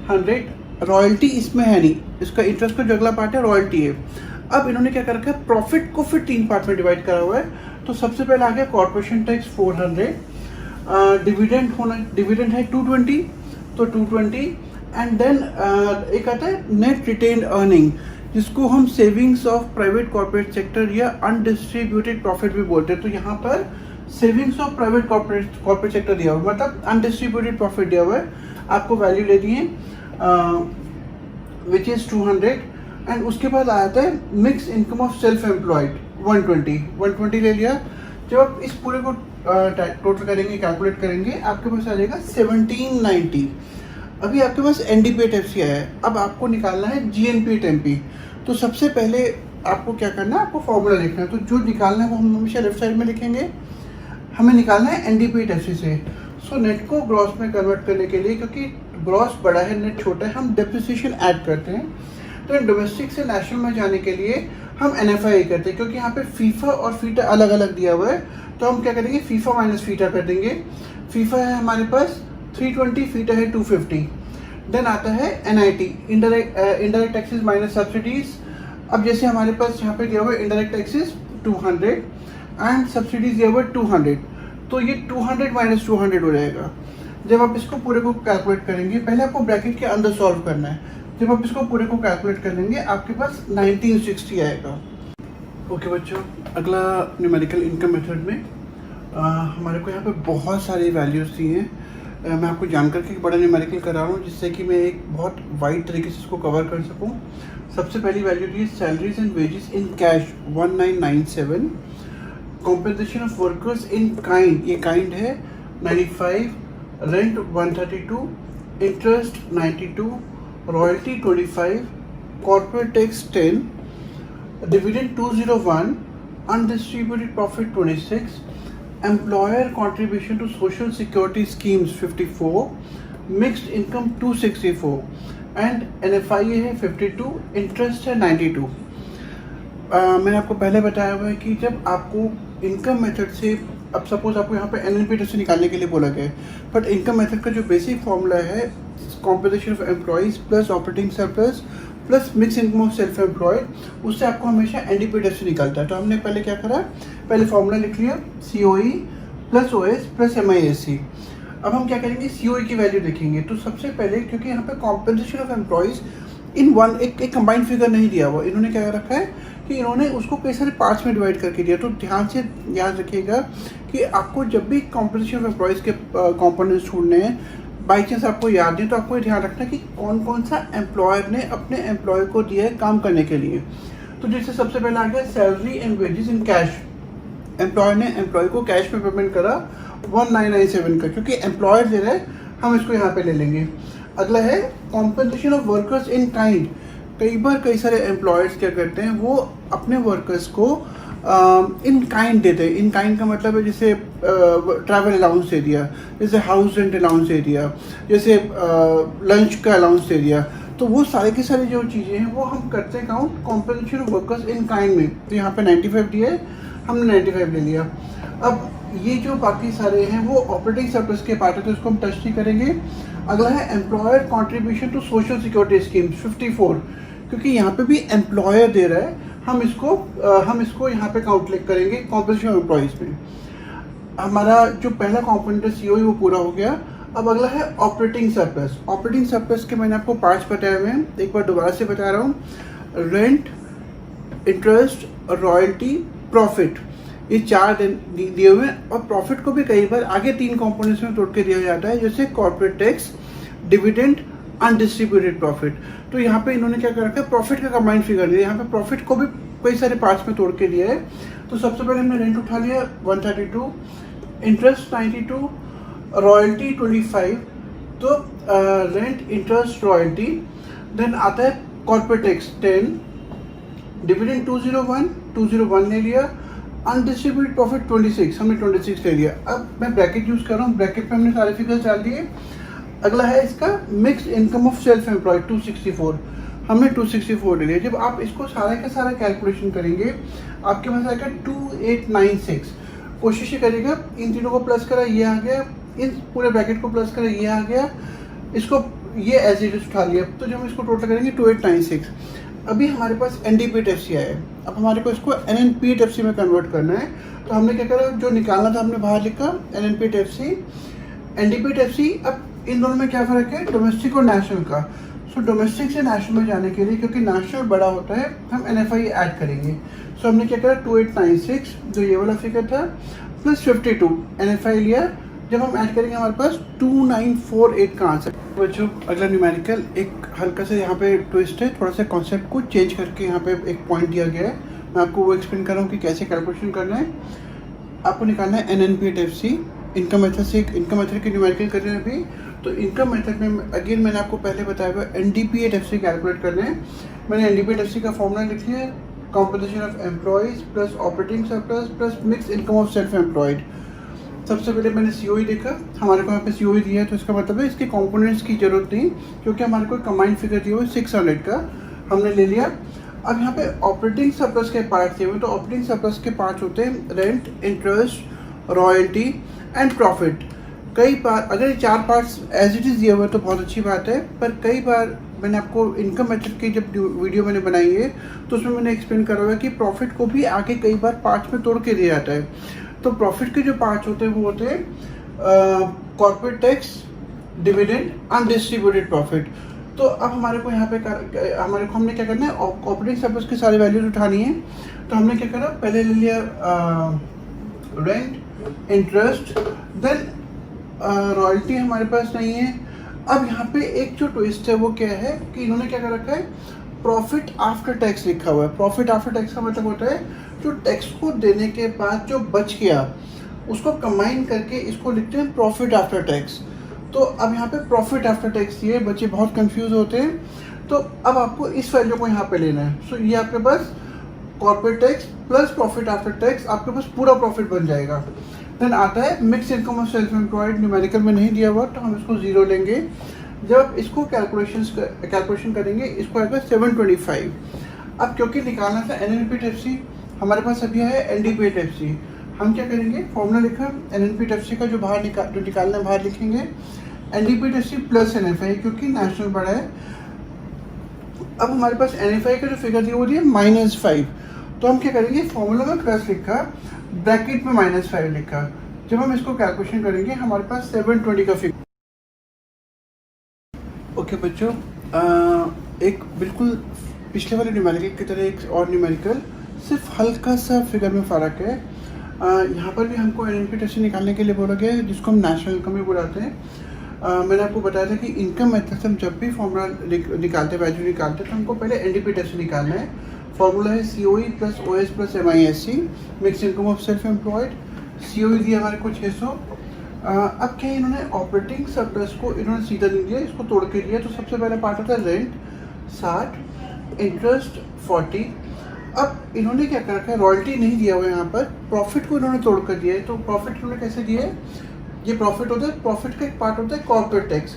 100, रॉयल्टी इसमें है नहीं, इसका इंटरेस्ट का जो अगला पार्ट है रॉयल्टी है। अब इन्होंने क्या कर रखा है, प्रॉफिट को फिर 3 पार्ट में डिवाइड करा हुआ है। तो सबसे पहले आ गया कॉर्पोरेशन टैक्स 400, डिविडेंड है 220, तो 220 एंड देन एक आता है नेट रिटेन्ड अर्निंग, जिसको हम savings of private corporate sector या अनडिस्ट्रीब्यूटेड प्रॉफिट भी बोलते हैं। तो यहाँ पर savings of private corporate sector दिया हुआ है, मतलब अनडिस्ट्रीब्यूटेड प्रॉफिट दिया हुआ है, आपको वैल्यू ले दी है विच इज़ 200। एंड उसके बाद आता है mix income of self employed 120 ले लिया। जब आप इस पूरे को टोटल करेंगे, कैलकुलेट करेंगे, आपके पास आ जाएगा 1790। अभी आपके पास NDPAT-FC आया है, अब आपको निकालना है GNPAT-MP। तो सबसे पहले आपको क्या करना है, आपको फॉर्मूला लिखना है। तो जो निकालना है वो हम हमेशा लेफ्ट साइड में लिखेंगे। हमें निकालना है NDPAT-FC से। सो नेट को ग्रॉस में कन्वर्ट करने के लिए, क्योंकि ग्रॉस बड़ा है, नेट छोटा है, हम डेप्रिसिएशन ऐड करते हैं। तो डोमेस्टिक से नेशनल में जाने के लिए हम NFI करते हैं, क्योंकि यहाँ पे फीफा और फीटा अलग अलग दिया हुआ है। तो हम क्या करेंगे, फीफा माइनस फीटा कर देंगे। फीफा है हमारे पास 320, फीटा है 250। देन आता है NIT, indirect taxes minus subsidies. अब जैसे हमारे पास यहाँ पे दिया हुआ है इंडायरेक्ट टैक्सेस 200 एंड सब्सिडीज दिया हुआ है 200, तो ये 200 माइनस 200 हो जाएगा। जब आप इसको पूरे को कैलकुलेट करेंगे, पहले आपको ब्रैकेट के अंदर सॉल्व करना है। जब आप इसको पूरे को कैलकुलेट कर लेंगे आपके पास 1960 आएगा। ओके बच्चों, अगला न्यूमेरिकल इनकम मेथड में हमारे को यहाँ पे बहुत सारी वैल्यूज़ दी हैं। मैं आपको जानकर के एक बड़ा न्यूमेरिकल करा रहा हूँ, जिससे कि मैं एक बहुत वाइड तरीके से इसको कवर कर सकूँ। सबसे पहली वैल्यू दी salaries and wages in cash 1997, compensation of workers in kind, ये काइंड है 95, rent 132, interest 92, royalty 25, corporate tax 10, dividend 201, undistributed profit 26, employer contribution to social security schemes 54, mixed income 264 and NFI है 52, interest है 92। मैंने आपको पहले बताया हुआ है कि जब आपको इनकम मेथड से, अब सपोज आपको यहाँ पे NNP से निकालने के लिए बोला गया है, बट इनकम मेथड का जो बेसिक फॉर्मूला है composition of employees plus operating surplus plus mix income of self employed, उससे आपको हमेशा NDP से निकलता है। तो हमने पहले क्या करा, पहले फॉर्मूला लिख लिया COE plus OS plus MISC। अब हम क्या करेंगे, COE की वैल्यू देखेंगे। तो सबसे पहले, क्योंकि यहाँ पे composition of employees in one, एक कंबाइंड फिगर नहीं दिया हुआ, इन्होंने क्या रखा है कि इन्होंने उसको कई सारे पार्ट्स में डिवाइड करके दिया। तो ध्यान से याद रखिएगा कि आपको जब भी कॉम्पोजिशन ऑफ एम्प्लॉइज़ के कॉम्पोनेंट्स ढूंढने हैं, बाई चांस आपको याद नहीं, तो आपको ध्यान रखना कि कौन कौन सा एम्प्लॉयर ने अपने एम्प्लॉय को दिया है काम करने के लिए। तो जैसे सबसे पहले आ गया salary and wages in cash, employer ने एम्प्लॉय को कैश में पेमेंट करा 1997 का, क्योंकि एम्प्लॉयर दे रहा है, हम इसको यहाँ पे ले लेंगे। अगला है compensation of workers in kind. कई बार कई सारे एम्प्लॉयर्स क्या करते हैं, वो अपने वर्कर्स को इन काइंड देते हैं। इन काइंड का मतलब है जैसे ट्रैवल अलाउंस दे दिया, जैसे हाउस रेंट अलाउंस दे दिया, जैसे लंच का अलाउंस दे दिया। तो वो सारे की सारी जो चीज़ें हैं वो हम करते हैं count compensation of workers in kind में। तो यहाँ पे 95 दिया है, हमने 95 ले लिया। अब ये जो बाकी सारे हैं वो ऑपरेटिंग सरप्लस के पार्ट है, तो इसको हम टच नहीं करेंगे। अगला है employer contribution to social security scheme 54, क्योंकि यहाँ पे भी एम्प्लॉयर दे रहा है, हम इसको यहाँ पे काउंट करेंगे कॉम्पोजिशन ऑफ एम्प्लॉइज में। हमारा जो पहला कॉम्पोनेंट है COE वो पूरा हो गया। अब अगला है ऑपरेटिंग सरप्लस। ऑपरेटिंग सरप्लस के मैंने आपको पार्ट्स बताए हुए हैं, एक बार दोबारा से बता रहा हूँ। रेंट, इंटरेस्ट, रॉयल्टी, प्रॉफिट, ये 4 दिए हुए हैं। और प्रॉफिट को भी कई बार आगे 3 कंपोनेंट्स में तोड़ के दिया जाता है, जैसे corporate tax, dividend, undistributed profit. तो यहाँ पे इन्होंने क्या कर रखा है, प्रॉफिट का कंबाइंड फिगर दिया। यहाँ पे प्रॉफिट को भी कई सारे पार्ट्स में तोड़ के दिया है। तो सबसे पहले हमने रेंट उठा लिया 132, इंटरेस्ट 92, रॉयल्टी 25। तो रेंट, इंटरेस्ट, रॉयल्टी। देन आता है कॉर्पोरेट टैक्स 10, डिविडेंड 201 ले लिया, अनडिस्ट्रीब्यूटेड प्रॉफिट 26, हमने 26 ले लिया। अब मैं ब्रैकेट यूज़ कर रहा हूँ, ब्रैकेट में हमने सारे फिगर्स डाल दिए। अगला है इसका mix income of self employed 264, हमने 264 ले लिया। जब आप इसको सारा का सारा कैलकुलेशन करेंगे आपके पास आएगा 2896। कोशिश ये करेगा इन तीनों को प्लस करा, ये आ गया, इन पूरे ब्रैकेट को प्लस करा, ये आ गया, इसको ये एज इट इज उठा लिया। तो जब हम इसको टोटल करेंगे 2896। अभी हमारे पास NDP-FC आया है, अब हमारे को इसको NNP-FC में कन्वर्ट करना है। तो हमने क्या करा, जो निकालना था हमने बाहर लिखा NNP-FC, NDP-FC। अब इन दोनों में क्या फ़र्क है, डोमेस्टिक और नेशनल का। सो डोमेस्टिक से नेशनल में जाने के लिए, क्योंकि नेशनल बड़ा होता है, हम NFI ऐड करेंगे। सो हमने क्या करा, 2896 जो ये वाला फिगर था प्लस 52 NFI लिया। जब हम ऐड करेंगे हमारे पास 2948 का आंसर। बच्चों अगला न्यूमेरिकल एक हल्का से यहाँ पे ट्विस्ट है, थोड़ा सा कॉन्सेप्ट को चेंज करके यहाँ पे एक पॉइंट दिया गया है। मैं आपको वो एक्सप्लेन कर रहा हूँ कि कैसे कैलकुलेशन करना है। आपको निकालना है NNP-FC। इनकम मेथड से इनकम मेथड की न्यूमेरिकल कर रहे हैं अभी। तो इनकम मेथड में अगेन मैंने आपको पहले बताया हुआ NDP-FC कैलकुलेट करना है। मैंने NDP-FC का फॉर्मूला लिख लिया है, composition of employees plus operating surplus plus mix income of self employed. सबसे पहले मैंने सीओई देखा, हमारे को यहाँ पे सीओई दिया है, तो इसका मतलब है इसके कंपोनेंट्स की जरूरत नहीं, क्योंकि हमारे को कंबाइंड फिगर दिया हुआ है 600 का, हमने ले लिया। अब यहाँ पे ऑपरेटिंग सरप्लस के पार्ट दिए हुए, तो ऑपरेटिंग सरप्लस के पार्ट होते हैं rent, interest, royalty and profit. कई बार अगर ये 4 पार्ट्स एज इट इज़ दिए हुए तो बहुत अच्छी बात है, पर कई बार मैंने आपको इनकम मेथड की जब वीडियो मैंने बनाई है तो उसमें मैंने एक्सप्लेन करा हुआ है कि प्रॉफिट को भी आगे कई बार पार्ट्स में तोड़ के दिया जाता है। तो प्रॉफिट के जो पार्ट्स होते हैं वो होते हैं corporate tax, dividend, undistributed profit. तो अब हमारे को यहाँ पे हमने क्या करना है, ऑपरेटिंग सरप्लस की सारी वैल्यूज उठानी है। तो हमने क्या करा, पहले ले लिया रेंट, इंटरेस्ट, देन रॉयल्टी हमारे पास नहीं है। अब यहाँ पे एक जो ट्विस्ट है वो क्या है कि इन्होंने क्या कर रखा है, प्रॉफिट आफ्टर टैक्स लिखा हुआ है। प्रॉफिट आफ्टर टैक्स का मतलब होता है जो टैक्स को देने के बाद जो बच गया उसको कंबाइन करके इसको लिखते हैं प्रॉफिट आफ्टर टैक्स। तो अब यहाँ पे प्रॉफिट आफ्टर टैक्स ये बच्चे बहुत कंफ्यूज होते हैं। तो अब आपको इस वैल्यू को यहाँ पे लेना है। सो ये आपके पास corporate tax plus profit after tax, आपके पास पूरा प्रॉफिट बन जाएगा। देन आता है mix income of self employed, numerical में नहीं दिया हुआ तो हम इसको 0 लेंगे। जब इसको कैलकुलेशन करेंगे इसको आएगा 725। अब क्योंकि निकालना था NNPTFC, हमारे पास अभी है NDPTFC। हम क्या करेंगे, फॉर्मूला लिखा NNPTFC का जो निकालना है बाहर लिखेंगे NDPTFC प्लस NFI, क्योंकि नेशनल बड़ा है। अब हमारे पास NFI का जो फिगर दिया वो दिया -5, तो हम क्या करेंगे, फॉर्मूला में प्लस लिखा, ब्रैकेट में -5 लिखा। जब हम इसको कैलकुलेशन करेंगे हमारे पास 720 का फिगर। ओके बच्चों, एक बिल्कुल पिछले वाले न्यूमेरिकल की तरह एक और न्यूमेरिकल, सिर्फ हल्का सा फिगर में फ़र्क है। यहाँ पर भी हमको NNPTFC निकालने के लिए बोला गया है, जिसको हम नेशनल इनकम भी बुलाते हैं। मैंने आपको बताया था कि इनकम मेथड से हम जब भी फॉर्मूला निकालते, वैल्यू निकालते, तो हमको पहले NDPTFC निकालना है। फॉर्मूला है COE plus OS plus MISC, mix income of self employed. COE दिया हमारे को 600। अब क्या इन्होंने ऑपरेटिंग सरप्लस को इन्होंने सीधा नहीं दिया, इसको तोड़ के दिया। तो सबसे पहला पार्ट होता है रेंट 60, इंटरेस्ट 40। अब इन्होंने क्या कर रखा है, रॉयल्टी नहीं दिया हुआ है यहाँ पर, प्रॉफिट को इन्होंने तोड़ कर दिया है। तो प्रॉफिट इन्होंने कैसे दिया है, ये प्रॉफिट होता है, प्रॉफिट का एक पार्ट होता है कॉर्पोरेट टैक्स,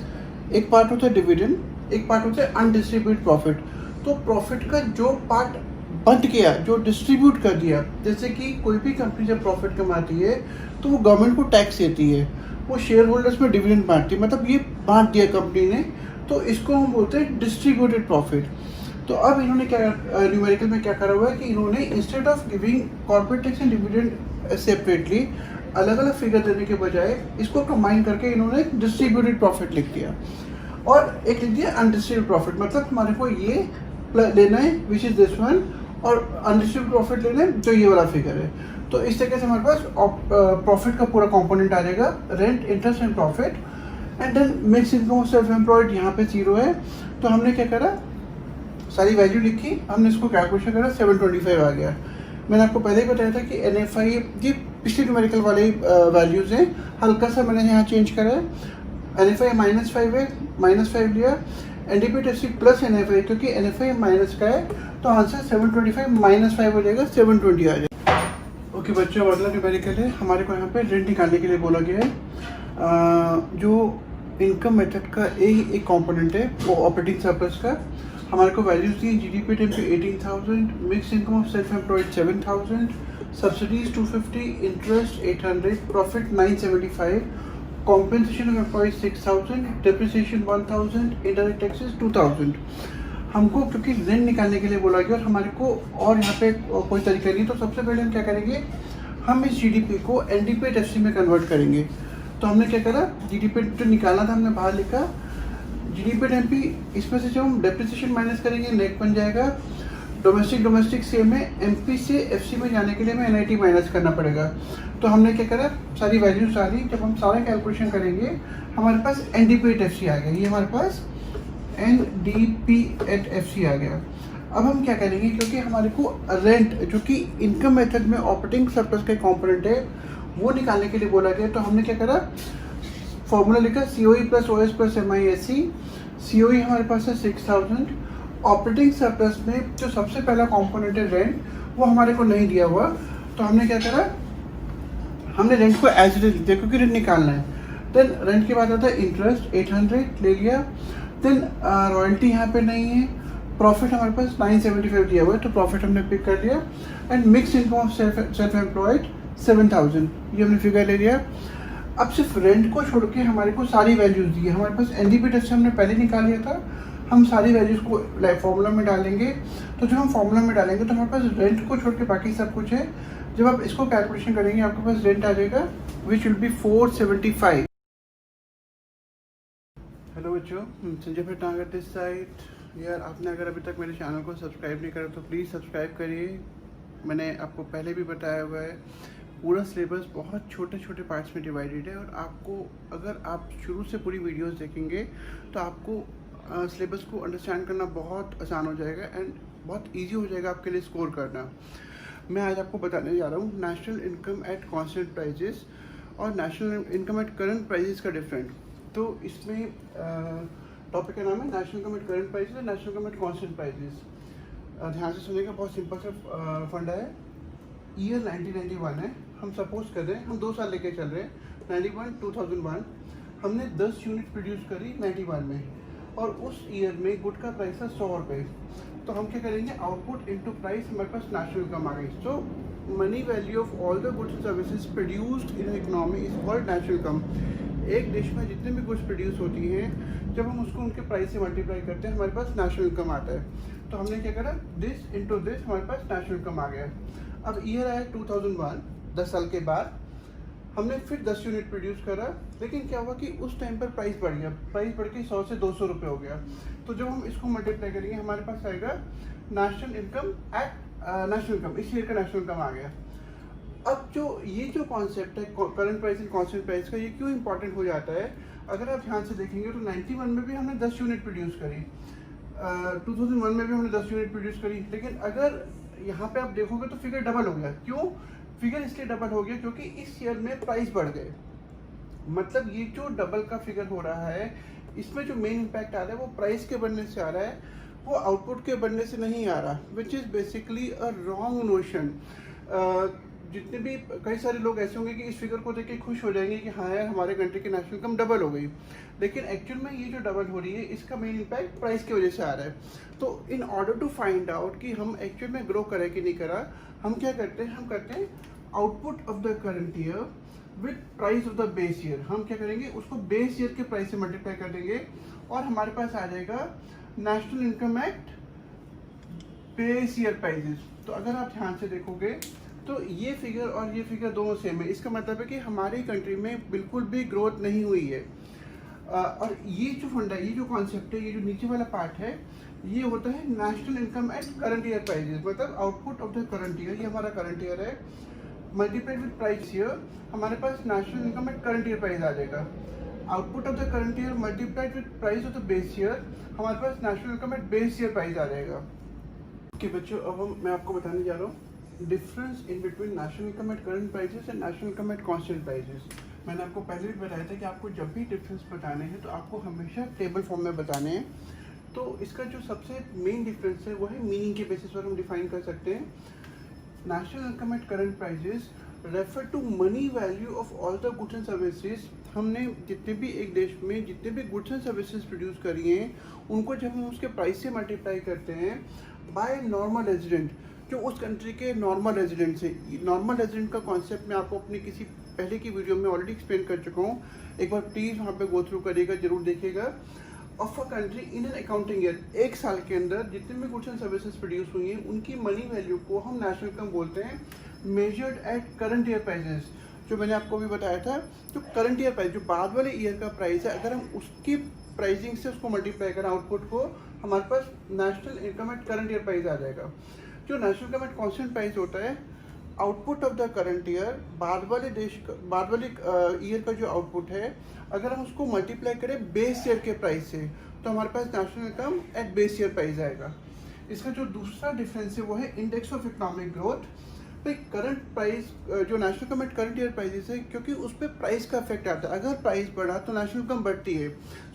एक पार्ट होता है डिविडेंड, एक पार्ट होता है अनडिस्ट्रीब्यूटेड प्रॉफिट। तो प्रॉफिट का जो पार्ट बंट गया, जो डिस्ट्रीब्यूट कर दिया, जैसे कि कोई भी कंपनी जब प्रॉफिट कमाती है तो वो गवर्नमेंट को टैक्स देती है, वो शेयर होल्डर्स में डिविडेंड बांटती है, मतलब ये बांट दिया कंपनी ने, तो इसको हम बोलते हैं डिस्ट्रीब्यूटेड प्रॉफिट। तो अब इन्होंने क्या न्यूमेरिकल में क्या करा हुआ है कि इन्होंने instead of giving corporate tax and dividend separately, अलग अलग फिगर देने के बजाय इसको कंबाइन करके इन्होंने डिस्ट्रीब्यूटेड प्रॉफिट लिख दिया और एक लिख दिया अनडिस्ट्रीब्यूटेड प्रॉफिट। मतलब हमारे को ये लेना है विच इज दिस वन, और अनडिस्ट्रीब्यूटेड प्रॉफिट लेना है जो ये वाला फिगर है। तो इस तरीके से हमारे पास प्रॉफिट का पूरा कंपोनेंट आ जाएगा, rent, interest and profit. And then mix income of self employed यहाँ पे 0 है। तो हमने क्या करा, सारी वैल्यू लिखी, हमने इसको कैलकुलेशन करा, 725 आ गया। मैंने आपको पहले ही बताया था कि NFI ये पिछले न्यूमेरिकल वाले वैल्यूज़ हैं, हल्का सा मैंने यहाँ चेंज करा है। NFI -5 है, -5 लिया। NDPTFC प्लस NFI, क्योंकि NFI माइनस का है तो आंसर 725 -5 हो जाएगा, 720 आ जाएगा। ओके बच्चों, अगला न्यूमेरिकल है, हमारे को यहाँ पे रेंट निकालने के लिए बोला गया है। जो इनकम मेथड का एक कंपोनेंट है वो ऑपरेटिंग सरप्लस का। हमारे को values the, GDP टेम्पी 18,000, mix income of self employed 7,000, subsidies 250, interest 800, profit 975, compensation of employees 6,000, depreciation 1,000, indirect taxes 2,000। हमको क्योंकि रेंट निकालने के लिए बोला गया और हमारे को और यहाँ पे कोई तरीका नहीं, तो सबसे पहले हम क्या करेंगे, हम इस GDP को NDPTFC में कन्वर्ट करेंगे। तो हमने क्या करा, GDP जो निकालना था हमने बाहर लिखा, GDP टेम्पी, इसमें से जब हम डेप्रिसिएशन माइनस करेंगे नेट बन जाएगा। डोमेस्टिक सेम है, MP से FC में जाने के लिए हमें NIT माइनस करना पड़ेगा। तो हमने क्या करा, सारी वैल्यूज सारी जब हम सारे कैलकुलेशन करेंगे हमारे पास NDPTFC आ गया, ये हमारे पास NDPTFC आ गया। अब हम क्या करेंगे, क्योंकि हमारे को रेंट जो कि इनकम मेथड में ऑपरेटिंग सरप्लस का कंपोनेंट है वो निकालने के लिए बोला गया। तो हमने क्या करा, फॉर्मूला लिखा COE plus OS plus MISC। COE हमारे पास है 6,000। ऑपरेटिंग सरप्लस में जो सबसे पहला कंपोनेंट है रेंट, वो हमारे को नहीं दिया हुआ। तो हमने क्या करा, हमने रेंट को एज इट इज लिया क्योंकि रेंट निकालना है। देन रेंट के बाद आता है इंटरेस्ट 800 ले लिया। देन रॉयल्टी यहाँ पे नहीं है। प्रॉफिट हमारे पास 975 दिया हुआ है, तो प्रॉफिट हमने पिक कर लिया। And mix income of self employed 7000, ये हमने फिगर ले लिया। अब सिर्फ रेंट को छोड़ के हमारे को सारी वैल्यूज दी है। हमारे पास एनडीपी टेस्ट हमने पहले निकाल लिया था, हम सारी वैल्यूज को फॉर्मूला में डालेंगे। तो जब हम फॉर्मूला में डालेंगे तो हमारे पास रेंट को छोड़ के बाकी सब कुछ है। जब आप इसको कैलकुलेशन करेंगे आपके पास रेंट आ जाएगा विच विल बी 475। हेलो बच्चों, संजय भट्टागर दिस साइड। यार आपने अगर अभी तक मेरे चैनल को सब्सक्राइब नहीं करा तो प्लीज़ सब्सक्राइब करिए। मैंने आपको पहले भी बताया हुआ है, पूरा सिलेबस बहुत छोटे छोटे पार्ट्स में डिवाइडेड है और आपको अगर आप शुरू से पूरी वीडियोस देखेंगे तो आपको सिलेबस को अंडरस्टैंड करना बहुत आसान हो जाएगा एंड बहुत इजी हो जाएगा आपके लिए स्कोर करना। मैं आज आपको बताने जा रहा हूँ national income at constant prices और national income at current prices का डिफरेंट। तो इसमें टॉपिक का नाम है national income at current prices और national income at constant prices. ध्यान से सुनिएगा, बहुत सिंपल सा फंडा है। ईयर 1991 है, हम सपोज कर रहे हैं हम 2 साल लेके चल रहे हैं 91 2001। हमने 10 यूनिट प्रोड्यूस करी 91 में और उस ईयर में गुड का प्राइस था 100 रुपये। तो हम क्या करेंगे, आउटपुट इनटू प्राइस हमारे पास नेशनल इनकम आ गई। So money value of all the goods and services produced in economy is called national income. एक देश में जितने भी गुड्स प्रोड्यूस होती हैं, जब हम उसको उनके प्राइस से मल्टीप्लाई करते हैं हमारे पास नेशनल इनकम आता है। तो हमने क्या करा, दिस इनटू दिस हमारे पास नेशनल इनकम आ गया। अब ईयर आया 2001, 10 साल के बाद हमने फिर 10 यूनिट प्रोड्यूस करा, लेकिन क्या हुआ कि उस टाइम पर प्राइस बढ़ गया, प्राइस बढ़ के 100 से 200 रुपये हो गया। तो जब हम इसको मल्टीप्लाई करेंगे हमारे पास आएगा national income eight national income, इस ईयर का नेशनल इनकम आ गया। अब ये जो कॉन्सेप्ट है current price and constant price का, ये क्यों इंपॉर्टेंट हो जाता है, अगर आप ध्यान से देखेंगे तो 91 में भी हमने 10 यूनिट प्रोड्यूस करी, 2001 में भी हमने 10 यूनिट प्रोड्यूस करी, लेकिन अगर यहाँ पे आप देखोगे तो फिगर डबल हो गया। क्यों फिगर इसलिए डबल हो गया, क्योंकि इस ईयर में प्राइस बढ़ गए। मतलब ये जो डबल का फिगर हो रहा है, इसमें जो मेन इम्पैक्ट आ रहा है वो प्राइस के बढ़ने से आ रहा है, वो आउटपुट के बढ़ने से नहीं आ रहा, which is basically a wrong notion. जितने भी कई सारे लोग ऐसे होंगे कि इस फिगर को देख के खुश हो जाएंगे कि हाँ यार हमारे कंट्री की नेशनल इनकम डबल हो गई, लेकिन एक्चुअल में ये जो डबल हो रही है इसका मेन इम्पैक्ट प्राइस की वजह से आ रहा है। तो in order to find out कि हम एक्चुअल में ग्रो करें कि नहीं करा, हम क्या करते हैं, हम करते हैं output of the current year with price of the base year. हम क्या करेंगे, उसको बेस ईयर के प्राइस से मल्टीप्लाई कर देंगे और हमारे पास आ जाएगा national income at base year prices. तो अगर आप ध्यान से देखोगे तो ये फिगर और ये फिगर दोनों सेम है। इसका मतलब है कि हमारी कंट्री में बिल्कुल भी ग्रोथ नहीं हुई है। और ये जो फंडा, ये जो कॉन्सेप्ट है, ये जो नीचे वाला पार्ट है, ये होता है national income at current year prices. मतलब output of the current year, ये हमारा करंट ईयर है, मल्टीप्लाइड विद प्राइस ईयर, हमारे पास national income at current year price आ जाएगा। Output of the current year multiplied with price of the base year, हमारे पास national income at base year price आ जाएगा। ओके बच्चों, अब मैं आपको बताने जा रहा हूँ difference in between national income at current prices and national income at constant prices. मैंने आपको पहले भी बताया था कि आपको जब भी डिफरेंस बताने हैं तो आपको हमेशा टेबल फॉर्म में बताने हैं। तो इसका जो सबसे मेन डिफरेंस है वो है मीनिंग के बेसिस पर हम डिफाइन कर सकते हैं। National income at current prices refer to money value of all the goods and services. हमने जितने भी एक देश में जितने भी गुड्स एंड सर्विसेज प्रोड्यूस करी हैं, उनको जब हम उसके प्राइस से मल्टीप्लाई करते हैं बाय नॉर्मल रेजिडेंट, जो उस कंट्री के नॉर्मल रेजिडेंट से। नॉर्मल रेजिडेंट का कॉन्सेप्ट मैं आपको अपनी किसी पहले की वीडियो में ऑलरेडी एक्सप्लेन कर चुका हूँ, एक बार प्लीज़ वहाँ पे गो थ्रू करिएगा, जरूर देखिएगा। Of a country in an accounting year, एक साल के अंदर जितने भी गुड्स एंड सर्विसेज प्रोड्यूस हुई हैं उनकी मनी वैल्यू को हम नेशनल इनकम बोलते हैं, measured at current year prices. जो मैंने आपको भी बताया था, जो करंट ईयर प्राइस, जो बाद वाले ईयर का प्राइस है, अगर हम उसकी प्राइसिंग से उसको मल्टीप्लाई करें आउटपुट को, हमारे पास national income at current year price आ जाएगा। जो national income at constant price होता है, output of the current year, बाद वाले ईयर का जो आउटपुट है, अगर हम उसको मल्टीप्लाई करें बेस ईयर के प्राइस से, तो हमारे पास national income at base year price आएगा। इसका जो दूसरा डिफरेंस है वो है इंडेक्स ऑफ इकोनॉमिक ग्रोथ। भाई करंट प्राइस, जो national income at current year prices है, क्योंकि उस पर प्राइस का इफेक्ट आता है। अगर प्राइस बढ़ा तो नेशनल इनकम बढ़ती है।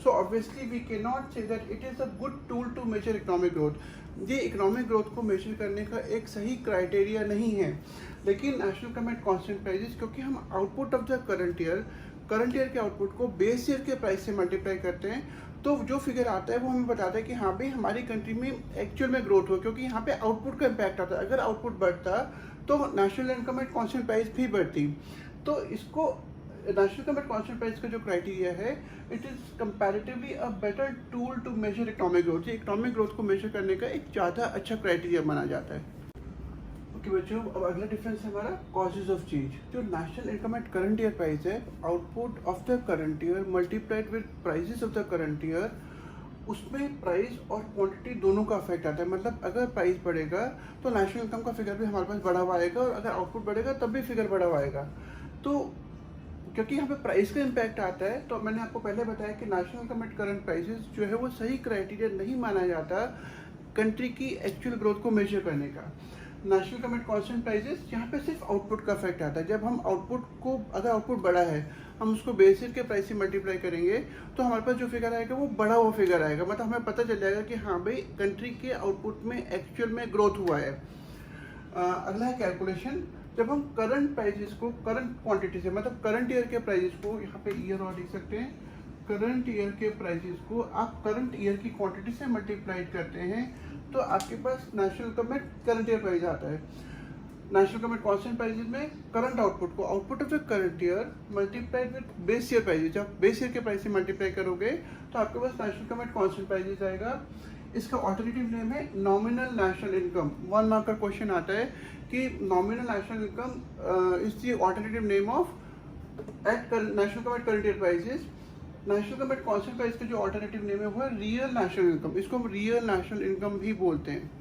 So obviously we can not say that it is a good tool to measure economic growth. ये इकोनॉमिक ग्रोथ को मेजर करने का एक सही क्राइटेरिया नहीं है। लेकिन national income at constant prices, क्योंकि हम output of the current year के आउटपुट को बेस ईयर के प्राइस से मल्टीप्लाई करते हैं, तो जो फिगर आता है वो हमें बताता है कि हाँ भाई हमारी कंट्री में एक्चुअल में ग्रोथ हो, क्योंकि यहाँ पे आउटपुट का इम्पैक्ट आता है। अगर आउटपुट बढ़ता तो national income at constant price भी बढ़ती। तो इसको national income at constant price का जो क्राइटेरिया है, it is comparatively a better tool to measure economic growth. Economic growth को मेजर करने का एक ज़्यादा अच्छा क्राइटेरिया माना जाता है। ओके बच्चों, अब अगला डिफरेंस है हमारा कॉजेज ऑफ चेंज। जो national income at current year price है, output of the current year multiplied with prices of the current year, उसमें प्राइस और क्वांटिटी दोनों का इफेक्ट आता है। मतलब अगर प्राइस बढ़ेगा तो नेशनल इनकम का फिगर भी हमारे पास बढ़ा हुआ आएगा, और अगर आउटपुट बढ़ेगा तब भी फिगर बढ़ा हुआ आएगा। तो क्योंकि यहाँ पे प्राइस का इम्पैक्ट आता है, तो मैंने आपको पहले बताया कि national income at current prices जो है वो सही क्राइटेरिया नहीं माना जाता कंट्री की एक्चुअल ग्रोथ को मेजर करने का। National income at constant prices यहाँ पे सिर्फ आउटपुट का इफेक्ट आता है। जब हम आउटपुट को, अगर आउटपुट बड़ा है, हम उसको बेसिस के प्राइस से मल्टीप्लाई करेंगे तो हमारे पास जो फिगर आएगा वो बड़ा हुआ फिगर आएगा। मतलब हमें पता चल जाएगा कि हाँ भाई कंट्री के आउटपुट में एक्चुअल में ग्रोथ हुआ है। अगला है कैलकुलेशन। जब हम करंट प्राइजेस को करंट क्वांटिटी से, मतलब करंट ईयर के प्राइजेस को, यहाँ पे ईयर और लिख सकते हैं, करंट ईयर के प्राइजेस को आप करंट ईयर की क्वांटिटी से मल्टीप्लाई करते हैं तो आपके पास national income at current year price आता है। National income at constant prices में करंट आउटपुट को, output of the current year multiplied with base year prices, जब बेस ईयर के प्राइस से मल्टीप्लाई करोगे तो आपके पास national income at constant prices आएगा। इसका ऑल्टरनेटिव नेम है नॉमिनल नेशनल इनकम। 1 मार्क का क्वेश्चन आता है कि nominal national income is the alternative name of at national income at current year prices. National income at constant price का जो alternative name है वो है रियल नेशनल इनकम। इसको हम रियल नेशनल इनकम भी बोलते हैं।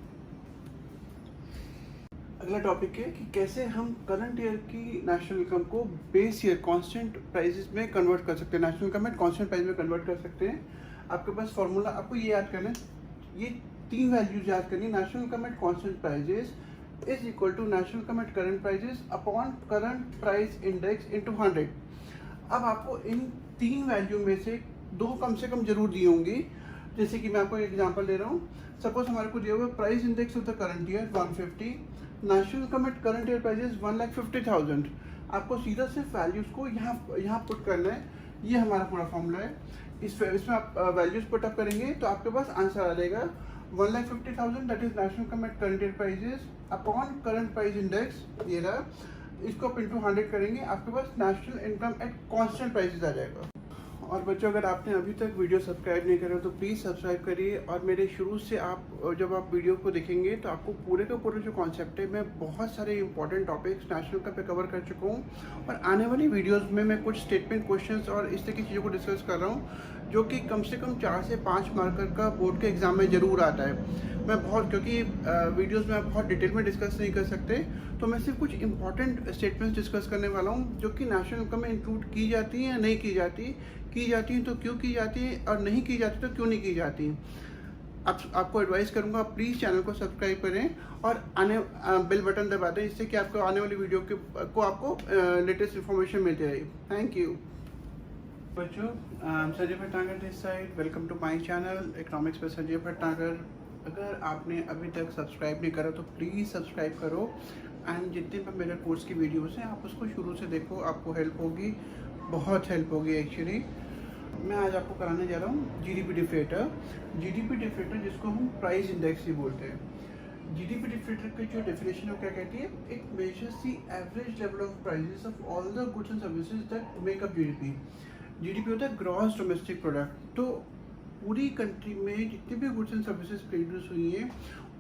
अगला टॉपिक है कि कैसे हम करंट ईयर की नेशनल इनकम को बेस ईयर कांस्टेंट प्राइसेस में कन्वर्ट कर सकते हैं, national income at constant price में कन्वर्ट कर सकते हैं। आपके पास फॉर्मूला, आपको ये याद करना है, ये 3 वैल्यूज याद करनी। National income at constant prices is equal to national income at current prices upon current price index into 100। अब आपको इन 3 वैल्यू में से 2 कम से कम जरूर दी होंगी। जैसे कि मैं आपको एक एग्जांपल दे रहा हूँ। सपोज हमारे को दिया हुआ price index of the current year 150, national income at current year prices 1,50,000। आपको सीधा सिर्फ वैल्यूज को यहाँ पुट करना है। ये हमारा पूरा फॉर्मूला है। इसमें आप वैल्यूज पुट अप करेंगे तो आपके पास आंसर आ जाएगा 1,50,000, that is national income at current year prices upon current price index. ये रहा, इसको आप इंटू 100 करेंगे, आपके पास national income at constant prices आ जाएगा। और बच्चों, अगर आपने अभी तक वीडियो सब्सक्राइब नहीं करा तो प्लीज़ सब्सक्राइब करिए। और मेरे शुरू से जब आप वीडियो को देखेंगे तो आपको पूरे का पूरा जो कॉन्सेप्ट है, मैं बहुत सारे इंपॉर्टेंट टॉपिक्स नेशनल का पे कवर कर चुका हूँ। और आने वाली वीडियोस में मैं कुछ स्टेटमेंट क्वेश्चंस और इस तरह की चीज़ों को डिस्कस कर रहा हूँ जो कि कम से कम 4 से 5 मार्कर का बोर्ड के एग्जाम में ज़रूर आता है। मैं बहुत, क्योंकि वीडियोस में बहुत डिटेल में डिस्कस नहीं कर सकते, तो मैं सिर्फ कुछ इंपॉर्टेंट स्टेटमेंट्स डिस्कस करने वाला हूँ जो कि नेशनल इनकम में इंक्लूड की जाती हैं या नहीं की जाती हैं तो क्यों की जाती है, और नहीं की जाती तो क्यों नहीं की जाती। आपको एडवाइस करूँगा, प्लीज़ चैनल को सब्सक्राइब करें और बेल बटन दबा दें, जिससे कि आपको आने वाली वीडियो को आपको लेटेस्ट इन्फॉर्मेशन मिलती रहेगी। थैंक यू बच्चों। Sanjay Bhatnagar this side, welcome to my channel economics by Sanjay Bhatnagar. अगर आपने अभी तक सब्सक्राइब नहीं करा तो प्लीज़ सब्सक्राइब करो, एंड जितने भी मेरे कोर्स की वीडियोस हैं आप उसको शुरू से देखो, आपको हेल्प होगी, बहुत हेल्प होगी एक्चुअली। मैं आज आपको कराने जा रहा हूँ जीडीपी डिफ्लेटर। जीडीपी डिफ्लेटर जिसको हम प्राइस इंडेक्स ही बोलते हैं। जीडीपी डिफ्लेटर की जो डेफिनेशन है क्या कहती है, it measures the average level of prices of all the goods and services that make up GDP. GDP होता है ग्रॉस डोमेस्टिक प्रोडक्ट। तो पूरी कंट्री में जितनी भी गुड्स एंड सर्विसेज प्रोड्यूस हुई हैं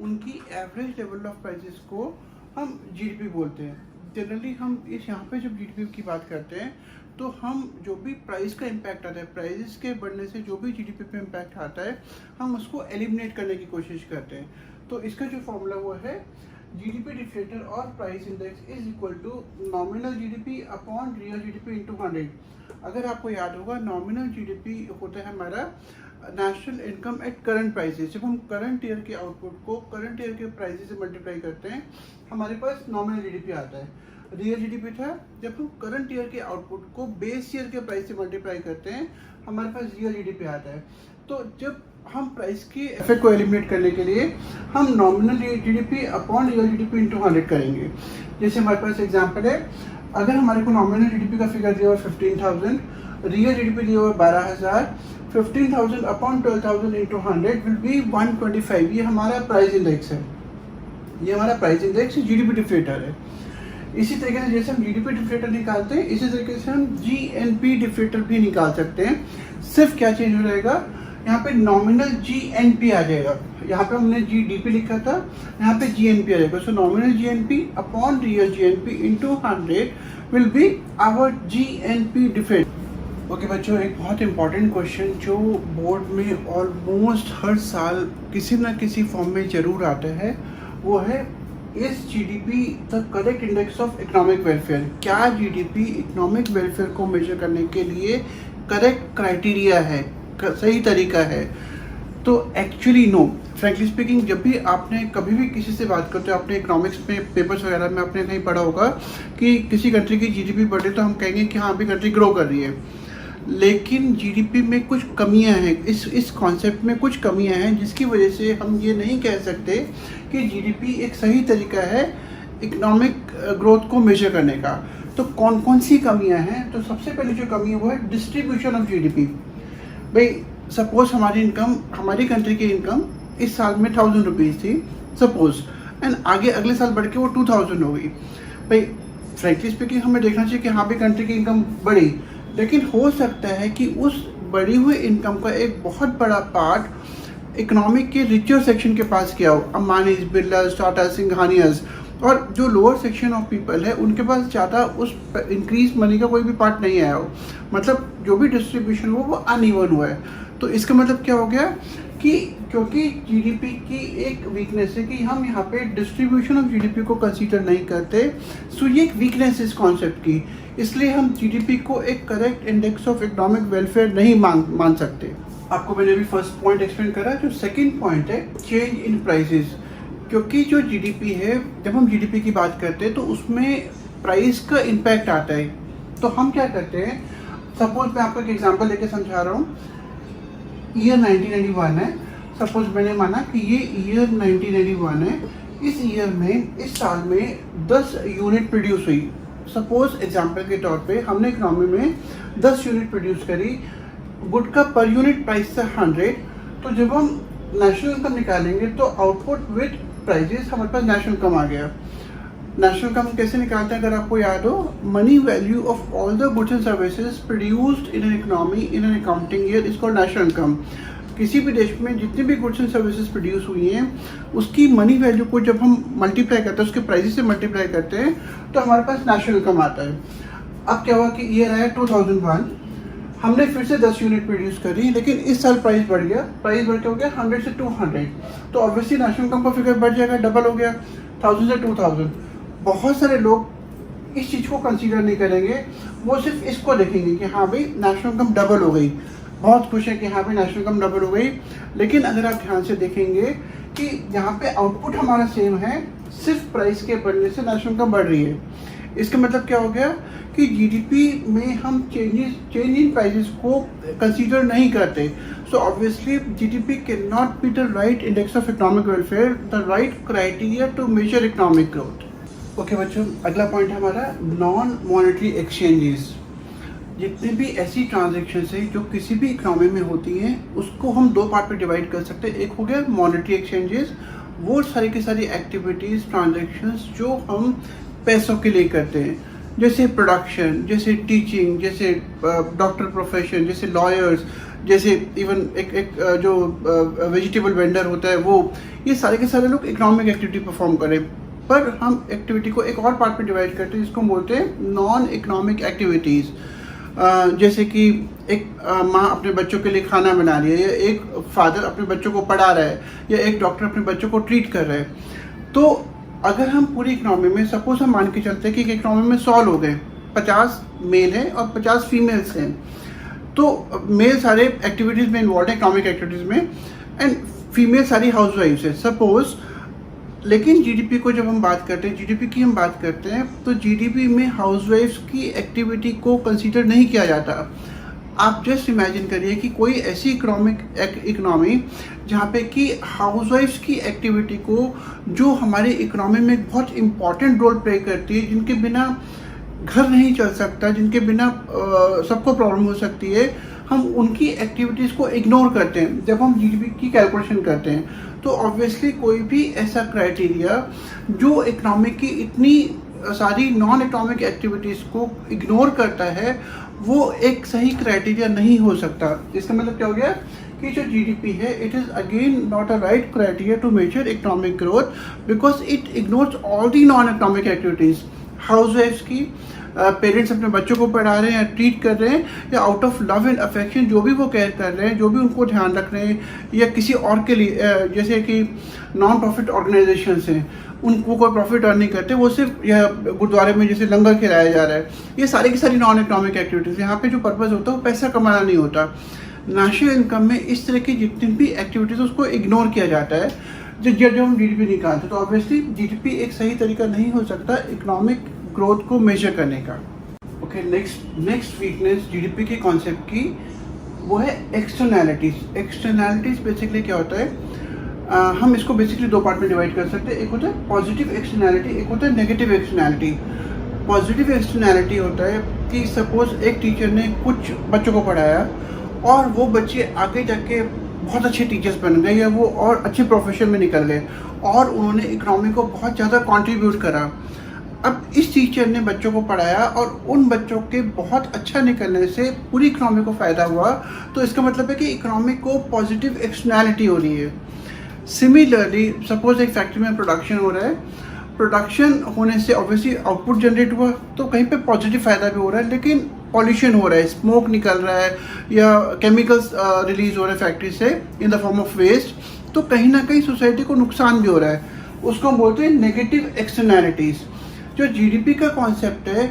उनकी एवरेज लेवल ऑफ प्राइसेस को हम जीडीपी बोलते हैं। जनरली हम यहाँ पे जब जीडीपी की बात करते हैं तो हम जो भी प्राइस का इम्पैक्ट आता है, प्राइसेस के बढ़ने से जो भी जीडीपी पे इम्पैक्ट आता है, हम उसको एलिमिनेट करने की कोशिश करते हैं। तो इसका जो फॉर्मूला वो है जीडीपी डिफ्लेटर और price index is equal to nominal GDP upon real GDP into 100। अगर आपको याद होगा, नॉमिनल जीडीपी होता है हमारा national income at current prices. जब हम करंट ईयर के आउटपुट को करंट ईयर के प्राइसेस से मल्टीप्लाई करते हैं, हमारे पास नॉमिनल जीडीपी आता है। रियल जीडीपी था जब हम करंट ईयर के आउटपुट को बेस ईयर के प्राइस से मल्टीप्लाई करते हैं, हमारे पास रियल जीडीपी आता है। तो जब हम प्राइस की इफेक्ट को एलिमिनेट करने के लिए हम nominal GDP upon real GDP into 100 करेंगे। जैसे हमारे पास एग्जांपल है, अगर हमारे को नॉमिनल जीडीपी का फिगर दिया हुआ 15,000, रियल जीडीपी दिया हुआ 12,000, 15,000 अपॉन 12,000 इंटू 100 विल बी 125। ये हमारा प्राइस इंडेक्स है, ये हमारा प्राइस इंडेक्स जीडीपी डिफ्लेटर है। इसी तरीके से जैसे हम जीडीपी डिफ्लेटर निकालते हैं, इसी तरीके से हम जीएनपी डिफ्लेटर भी निकाल सकते हैं। सिर्फ क्या चेंज हो जाएगा, यहाँ पे नॉमिनल जीएनपी आ जाएगा। यहाँ पे हमने जीडीपी लिखा था, यहाँ पे जीएनपी आ जाएगा। So nominal GNP upon real GNP into 100 will be our GNP deflator. Okay बच्चों, एक बहुत इंपॉर्टेंट क्वेश्चन जो बोर्ड में ऑलमोस्ट हर साल किसी ना किसी फॉर्म में जरूर आता है, वो है इस GDP the correct index of economic welfare. क्या जीडीपी इकोनॉमिक वेलफेयर को मेजर करने के लिए करेक्ट क्राइटेरिया है, सही तरीका है? तो एक्चुअली नो। फ्रैंकली स्पीकिंग, जब भी आपने कभी भी किसी से बात करते हो, आपने इकोनॉमिक्स में पेपर्स वगैरह में आपने कहीं पढ़ा होगा कि किसी कंट्री की जीडीपी बढ़े तो हम कहेंगे कि हाँ अभी कंट्री ग्रो कर रही है। लेकिन जीडीपी में कुछ कमियां हैं, इस कॉन्सेप्ट में कुछ कमियां हैं जिसकी वजह से हम ये नहीं कह सकते कि जीडीपी एक सही तरीका है इकोनॉमिक ग्रोथ को मेजर करने का। तो कौन कौन सी कमियां हैं? तो सबसे पहले जो कमी है वो है डिस्ट्रीब्यूशन ऑफ जीडीपी। भाई सपोज हमारी कंट्री की इनकम इस साल में 1,000 रुपीज़ थी सपोज, एंड आगे अगले साल बढ़ के वो 2,000 हो गई। भाई फ्रैंकली स्पीकिंग हमें देखना चाहिए कि हाँ भी कंट्री की इनकम बढ़ी, लेकिन हो सकता है कि उस बढ़ी हुई इनकम का एक बहुत बड़ा पार्ट इकोनॉमिक के रिचर सेक्शन के पास गया हो, अंबानीज, बिरलास, टाटा, सिंघानियाज, और जो लोअर सेक्शन ऑफ पीपल है उनके पास ज़्यादा उस इंक्रीज मनी का कोई भी पार्ट नहीं आया हो। मतलब जो भी डिस्ट्रीब्यूशन हो वो अनइवन हुआ है। तो इसका मतलब क्या हो गया कि क्योंकि जीडीपी की एक वीकनेस है कि हम यहाँ पे डिस्ट्रीब्यूशन ऑफ जीडीपी को कंसीडर नहीं करते। सो ये एक वीकनेस है इस कॉन्सेप्ट की, इसलिए हम जीडीपी को एक correct index of economic welfare नहीं मान सकते। आपको मैंने अभी फर्स्ट पॉइंट एक्सप्लेन करा। जो सेकंड पॉइंट है चेंज इन प्राइसेस, क्योंकि जो जीडीपी है, जब हम जीडीपी की बात करते हैं तो उसमें प्राइस का इम्पैक्ट आता है। तो हम क्या करते हैं, सपोज मैं आपको एक एग्जांपल लेके समझा रहा हूँ। ईयर 1991 है, सपोज मैंने माना कि ये ईयर 1991 है। इस ईयर में, इस साल में 10 यूनिट प्रोड्यूस हुई। सपोज एग्जांपल के तौर पे हमने इकोनॉमी में 10 यूनिट प्रोड्यूस करी, गुड का पर यूनिट प्राइस था 100। तो जब हम नेशनल इनकम निकालेंगे तो आउटपुट विद प्राइजेस हमारे पास नेशनल इनकम आ गया। नेशनल इनकम कैसे निकालते हैं अगर आपको याद हो, money value of all the goods and services produced in an economy in an accounting year is called national income. किसी भी देश में जितनी भी गुड्स एंड सर्विसेज प्रोड्यूस हुई हैं उसकी मनी वैल्यू को जब हम मल्टीप्लाई करते हैं, उसके प्राइसेस से मल्टीप्लाई करते हैं, तो हमारे पास नेशनल इनकम आता है। अब क्या हुआ कि ईयर आया 2001, हमने फिर से 10 यूनिट प्रोड्यूस करी, लेकिन इस साल प्राइस बढ़ गया, प्राइस बढ़ के हो गया 100 से 200। तो ऑब्वियसली नेशनल इनकम का फिगर बढ़ जाएगा, डबल हो गया 1000 से 2000। बहुत सारे लोग इस चीज़ को कंसीडर नहीं करेंगे, वो सिर्फ इसको देखेंगे कि हाँ भाई नेशनल इनकम डबल हो गई, बहुत खुश है कि हाँ भाई नेशनल इनकम डबल हो गई। लेकिन अगर आप ध्यान से देखेंगे कि यहाँ पे आउटपुट हमारा सेम है, सिर्फ प्राइस के बढ़ने से नेशनल इनकम बढ़ रही है। इसका मतलब क्या हो गया कि जीडीपी में हम चेंज इन प्राइसेस को कंसीडर नहीं करते। So obviously GDP can not be the right index of economic welfare, the right criteria to measure economic growth. Okay बच्चों, अगला पॉइंट है हमारा नॉन मॉनेटरी एक्सचेंजेस। जितने भी ऐसी ट्रांजेक्शन्स हैं जो किसी भी इकोनॉमी में होती हैं उसको हम दो पार्ट में डिवाइड कर सकते हैं। एक हो गया मॉनेटरी एक्सचेंजेस, वो सारी की सारी एक्टिविटीज़, ट्रांजेक्शन्स जो हम पैसों के लिए करते हैं, जैसे प्रोडक्शन, जैसे टीचिंग, जैसे डॉक्टर प्रोफेशन, जैसे लॉयर्स, जैसे इवन एक जो वेजिटेबल वेंडर होता है वो, ये सारे के सारे लोग इकोनॉमिक एक्टिविटी परफॉर्म करें। पर हम एक्टिविटी को एक और पार्ट में डिवाइड करते हैं जिसको बोलते हैं नॉन इकोनॉमिक एक्टिविटीज़। जैसे कि एक माँ अपने बच्चों के लिए खाना बना रही है, या एक फादर अपने बच्चों को पढ़ा रहा है, या एक डॉक्टर अपने बच्चों को ट्रीट कर रहा है। तो अगर हम पूरी इकोनॉमी में, सपोज हम मान के चलते हैं कि इकोनॉमी में 100 लोग हैं, 50 मेल हैं और 50 फीमेल्स हैं, तो मेल सारे एक्टिविटीज़ में इन्वॉल्व है, इकोनॉमिक एक्टिविटीज़ में, एंड फीमेल सारी हाउस वाइफ्स है सपोज। लेकिन जीडीपी को जब हम बात करते हैं, जीडीपी की हम बात करते हैं, तो जीडीपी में हाउसवाइफ्स की एक्टिविटी को कंसीडर नहीं किया जाता। आप जस्ट इमेजिन करिए कि कोई ऐसी इकोनॉमी जहाँ पे कि हाउसवाइफ्स की एक्टिविटी को, जो हमारी इकोनॉमी में एक बहुत इम्पॉर्टेंट रोल प्ले करती है, जिनके बिना घर नहीं चल सकता, जिनके बिना सबको प्रॉब्लम हो सकती है, हम उनकी एक्टिविटीज़ को इग्नोर करते हैं जब हम जीडीपी की कैलकुलेशन करते हैं। तो ऑब्वियसली कोई भी ऐसा क्राइटेरिया जो इकोनॉमिक की इतनी सारी नॉन इकोनॉमिक एक्टिविटीज़ को इग्नोर करता है, वो एक सही क्राइटेरिया नहीं हो सकता। इसका मतलब क्या हो गया कि जो जीडीपी है, it is again not a right criteria to measure economic growth, because it ignores all the non economic activities. हाउसवाइफ्स की, पेरेंट्स अपने बच्चों को पढ़ा रहे हैं या ट्रीट कर रहे हैं, या out of love and affection जो भी वो केयर कर रहे हैं, जो भी उनको ध्यान रख रहे हैं, या किसी और के लिए, जैसे कि नॉन प्रॉफिट ऑर्गेनाइजेशंस हैं, उनको कोई प्रॉफिट अर्न नहीं करते, वो सिर्फ यह गुरुद्वारे में जैसे लंगर खिलाया जा रहा है, ये सारी की सारी नॉन इकोनॉमिक एक्टिविटीज़। यहाँ पे जो पर्पज़ होता है वो पैसा कमाना नहीं होता। नेशनल इनकम में इस तरह की जितनी भी एक्टिविटीज़ उसको इग्नोर किया जाता है जब हम जीडीपी निकालते हैं। तो ऑब्वियसली जीडीपी एक सही तरीका नहीं हो सकता इकोनॉमिक ग्रोथ को मेजर करने का। ओके, नेक्स्ट वीकनेस जीडीपी के कॉन्सेप्ट की वो है एक्सटर्नैलिटीज़। एक्सटर्नैलिटीज़ बेसिकली क्या होता है, हम इसको बेसिकली दो पार्ट में डिवाइड कर सकते हैं। एक होता है पॉजिटिव एक्सटर्नैलिटी, एक होता है नेगेटिव एक्सटर्नैलिटी। पॉजिटिव एक्सटर्नैलिटी होता है कि सपोज एक टीचर ने कुछ बच्चों को पढ़ाया और वो बच्चे आगे जाके बहुत अच्छे टीचर्स बन गए, या वो और अच्छे प्रोफेशन में निकल गए और उन्होंने इकोनॉमी को बहुत ज़्यादा कंट्रीब्यूट करा। अब इस टीचर ने बच्चों को पढ़ाया और उन बच्चों के बहुत अच्छा निकलने से पूरी इकोनॉमी को फ़ायदा हुआ, तो इसका मतलब है कि इकोनॉमी को पॉजिटिव एक्सटर्नैलिटी हो रही है। सिमिलरली सपोज एक फैक्ट्री में प्रोडक्शन हो रहा है, प्रोडक्शन होने से ऑब्वियसली आउटपुट जनरेट हुआ, तो कहीं पे पॉजिटिव फ़ायदा भी हो रहा है, लेकिन पॉल्यूशन हो रहा है, स्मोक निकल रहा है या केमिकल्स रिलीज हो रहे हैं फैक्ट्री से in the form of waste, तो कहीं ना कहीं सोसाइटी को नुकसान भी हो रहा है। उसको हम बोलते हैं नेगेटिव एक्सटर्नैलिटीज़। जो जीडीपी का कॉन्सेप्ट है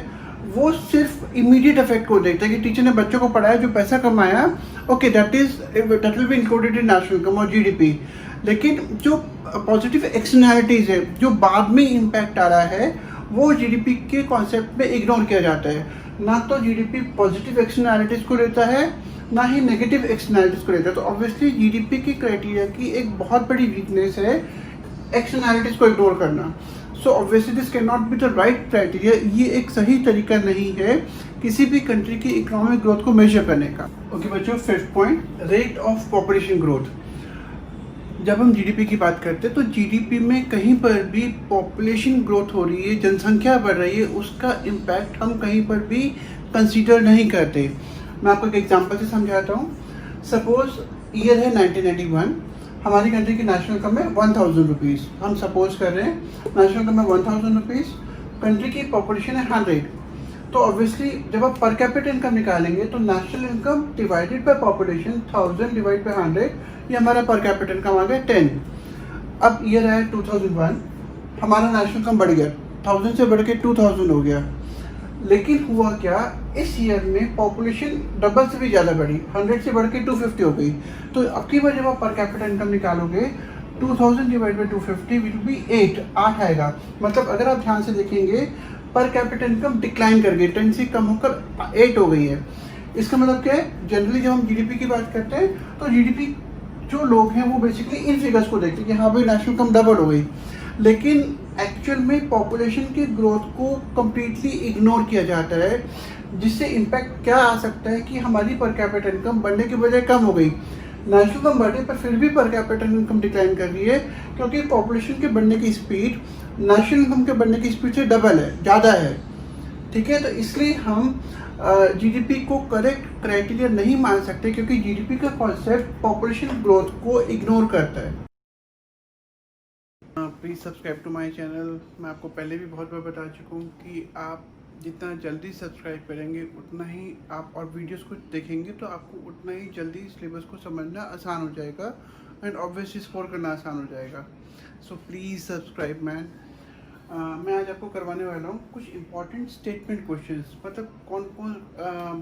वो सिर्फ इमीडिएट इफेक्ट को देखता है कि टीचर ने बच्चों को पढ़ाया, जो पैसा कमाया, okay, that will be included in national income और जीडीपी। लेकिन जो पॉजिटिव एक्सटर्नैलिटीज़ है, जो बाद में इम्पैक्ट आ रहा है, वो जीडीपी के कॉन्सेप्ट में इग्नोर किया जाता है। ना तो जीडीपी पॉजिटिव एक्सटर्नैलिटीज़ को लेता है, ना ही नेगेटिव एक्सटर्नैलिटीज़ को लेता है। तो ऑब्वियसली जीडीपी की क्राइटेरिया की एक बहुत बड़ी वीकनेस है एक्सटर्नैलिटीज़ को इग्नोर करना। So obviously this can not be the right criteria. ये एक सही तरीका नहीं है किसी भी कंट्री की इकोनॉमिक ग्रोथ को मेजर करने का। ओके बच्चों, fifth point, rate of population growth. जब हम जीडीपी की बात करते हैं तो जीडीपी में कहीं पर भी पॉपुलेशन ग्रोथ हो रही है, जनसंख्या बढ़ रही है, उसका इम्पैक्ट हम कहीं पर भी कंसीडर नहीं करते। मैं आपको एक एग्जांपल से समझाता हूँ। सपोज ईयर है 1991, हमारी कंट्री की नेशनल इनकम है 1000 रुपीज़। हम सपोज कर रहे हैं नेशनल इनकम है 1000 रुपीज़, कंट्री की पॉपुलेशन है 100। तो ऑब्वियसली जब आप पर कैपिटा इनकम निकालेंगे तो national income divided by population 1000 divide by 100, ये हमारा पर कैपिटा इनकम आ गया 10। अब ईयर है 2001, हमारा नेशनल इनकम बढ़ गया, 1000 से बढ़ के 2000 हो गया। लेकिन हुआ क्या, इस ईयर में पॉपुलेशन डबल से भी ज़्यादा बढ़ी, 100 से बढ़ के 250 हो गई। तो अब की बार जब आप पर कैपिटा इनकम निकालोगे 2000 डिवाइड बाई 250 विल बी 8 आएगा। मतलब अगर आप ध्यान से देखेंगे पर कैपिटा इनकम डिक्लाइन कर गई, 10 से कम होकर 8 हो गई है। इसका मतलब क्या है, जनरली जब हम जीडीपी की बात करते हैं तो जीडीपी जो लोग हैं वो बेसिकली इन फिगर्स को देखते हैं कि हाँ भाई नेशनल इनकम डबल हो गई, लेकिन एक्चुअल में पॉपुलेशन की ग्रोथ को कम्प्लीटली इग्नोर किया जाता है, जिससे इम्पैक्ट क्या आ सकता है कि हमारी पर कैपिटा इनकम बढ़ने की बजाय कम हो गई। नेशनल इनकम बढ़े पर फिर भी पर कैपिटा इनकम डिक्लाइन कर रही है, क्योंकि पॉपुलेशन के बढ़ने की स्पीड नेशनल इनकम के बढ़ने की स्पीड से डबल है, ज़्यादा है। ठीक है, तो इसलिए हम जीडीपी को करेक्ट क्राइटेरिया नहीं मान सकते, क्योंकि जीडीपी का कॉन्सेप्ट पॉपुलेशन ग्रोथ को इग्नोर करता है। Please subscribe to my channel. मैं आपको पहले भी बहुत बार बता चुका हूँ कि आप जितना जल्दी सब्सक्राइब करेंगे उतना ही आप और वीडियोस को देखेंगे तो आपको उतना ही जल्दी सिलेबस को समझना आसान हो जाएगा एंड ऑब्वियसली स्कोर करना आसान हो जाएगा। So please subscribe man. मैं आज आपको करवाने वाला हूँ कुछ इंपॉर्टेंट स्टेटमेंट क्वेश्चंस। मतलब कौन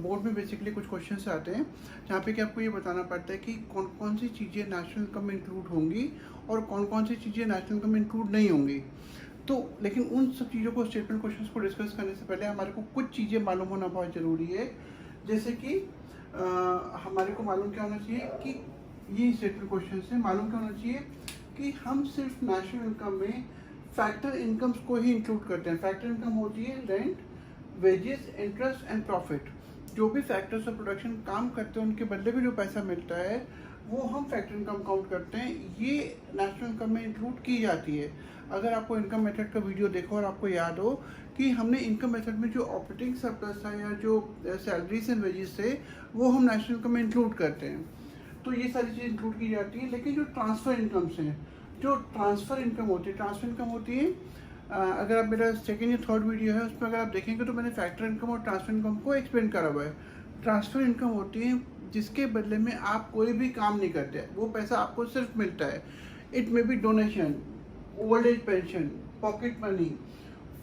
बोर्ड में बेसिकली कुछ क्वेश्चंस आते हैं जहाँ पे कि आपको ये बताना पड़ता है कि कौन कौन सी चीज़ें नेशनल इनकम में इंक्लूड होंगी और कौन कौन सी चीज़ें नेशनल इनकम में इंक्लूड नहीं होंगी। तो लेकिन उन सब चीज़ों को, स्टेटमेंट क्वेश्चंस को डिस्कस करने से पहले हमारे को कुछ चीज़ें मालूम होना बहुत ज़रूरी है, जैसे कि हमारे को मालूम क्या होना चाहिए कि ये स्टेटमेंट क्वेश्चन से मालूम क्या होना चाहिए कि हम सिर्फ नेशनल इनकम में फैक्टर इनकम्स को ही इंक्लूड करते हैं। फैक्टर इनकम होती है rent, wages, interest and profit. जो भी फैक्टर्स ऑफ प्रोडक्शन काम करते हैं उनके बदले में जो पैसा मिलता है वो हम फैक्टर इनकम काउंट करते हैं, ये नेशनल इनकम में इंक्लूड की जाती है। अगर आपको इनकम मेथड का वीडियो देखो और आपको याद हो कि हमने इनकम मेथड में जो ऑपरेटिंग सरप्लस था या जो सैलरीज एंड वेजेस थे वो हम नेशनल इनकम में इंक्लूड करते हैं, तो ये सारी चीज़ इंक्लूड की जाती है। लेकिन जो ट्रांसफ़र इनकम्स हैं, जो ट्रांसफ़र इनकम होती है अगर आप मेरा सेकेंड या थर्ड वीडियो है उसमें अगर आप देखेंगे तो मैंने फैक्टर इनकम और ट्रांसफ़र इनकम को एक्सप्लेन करा हुआ है। ट्रांसफ़र इनकम होती है जिसके बदले में आप कोई भी काम नहीं करते, वो पैसा आपको सिर्फ मिलता है। It may be donation, old age pension, pocket money,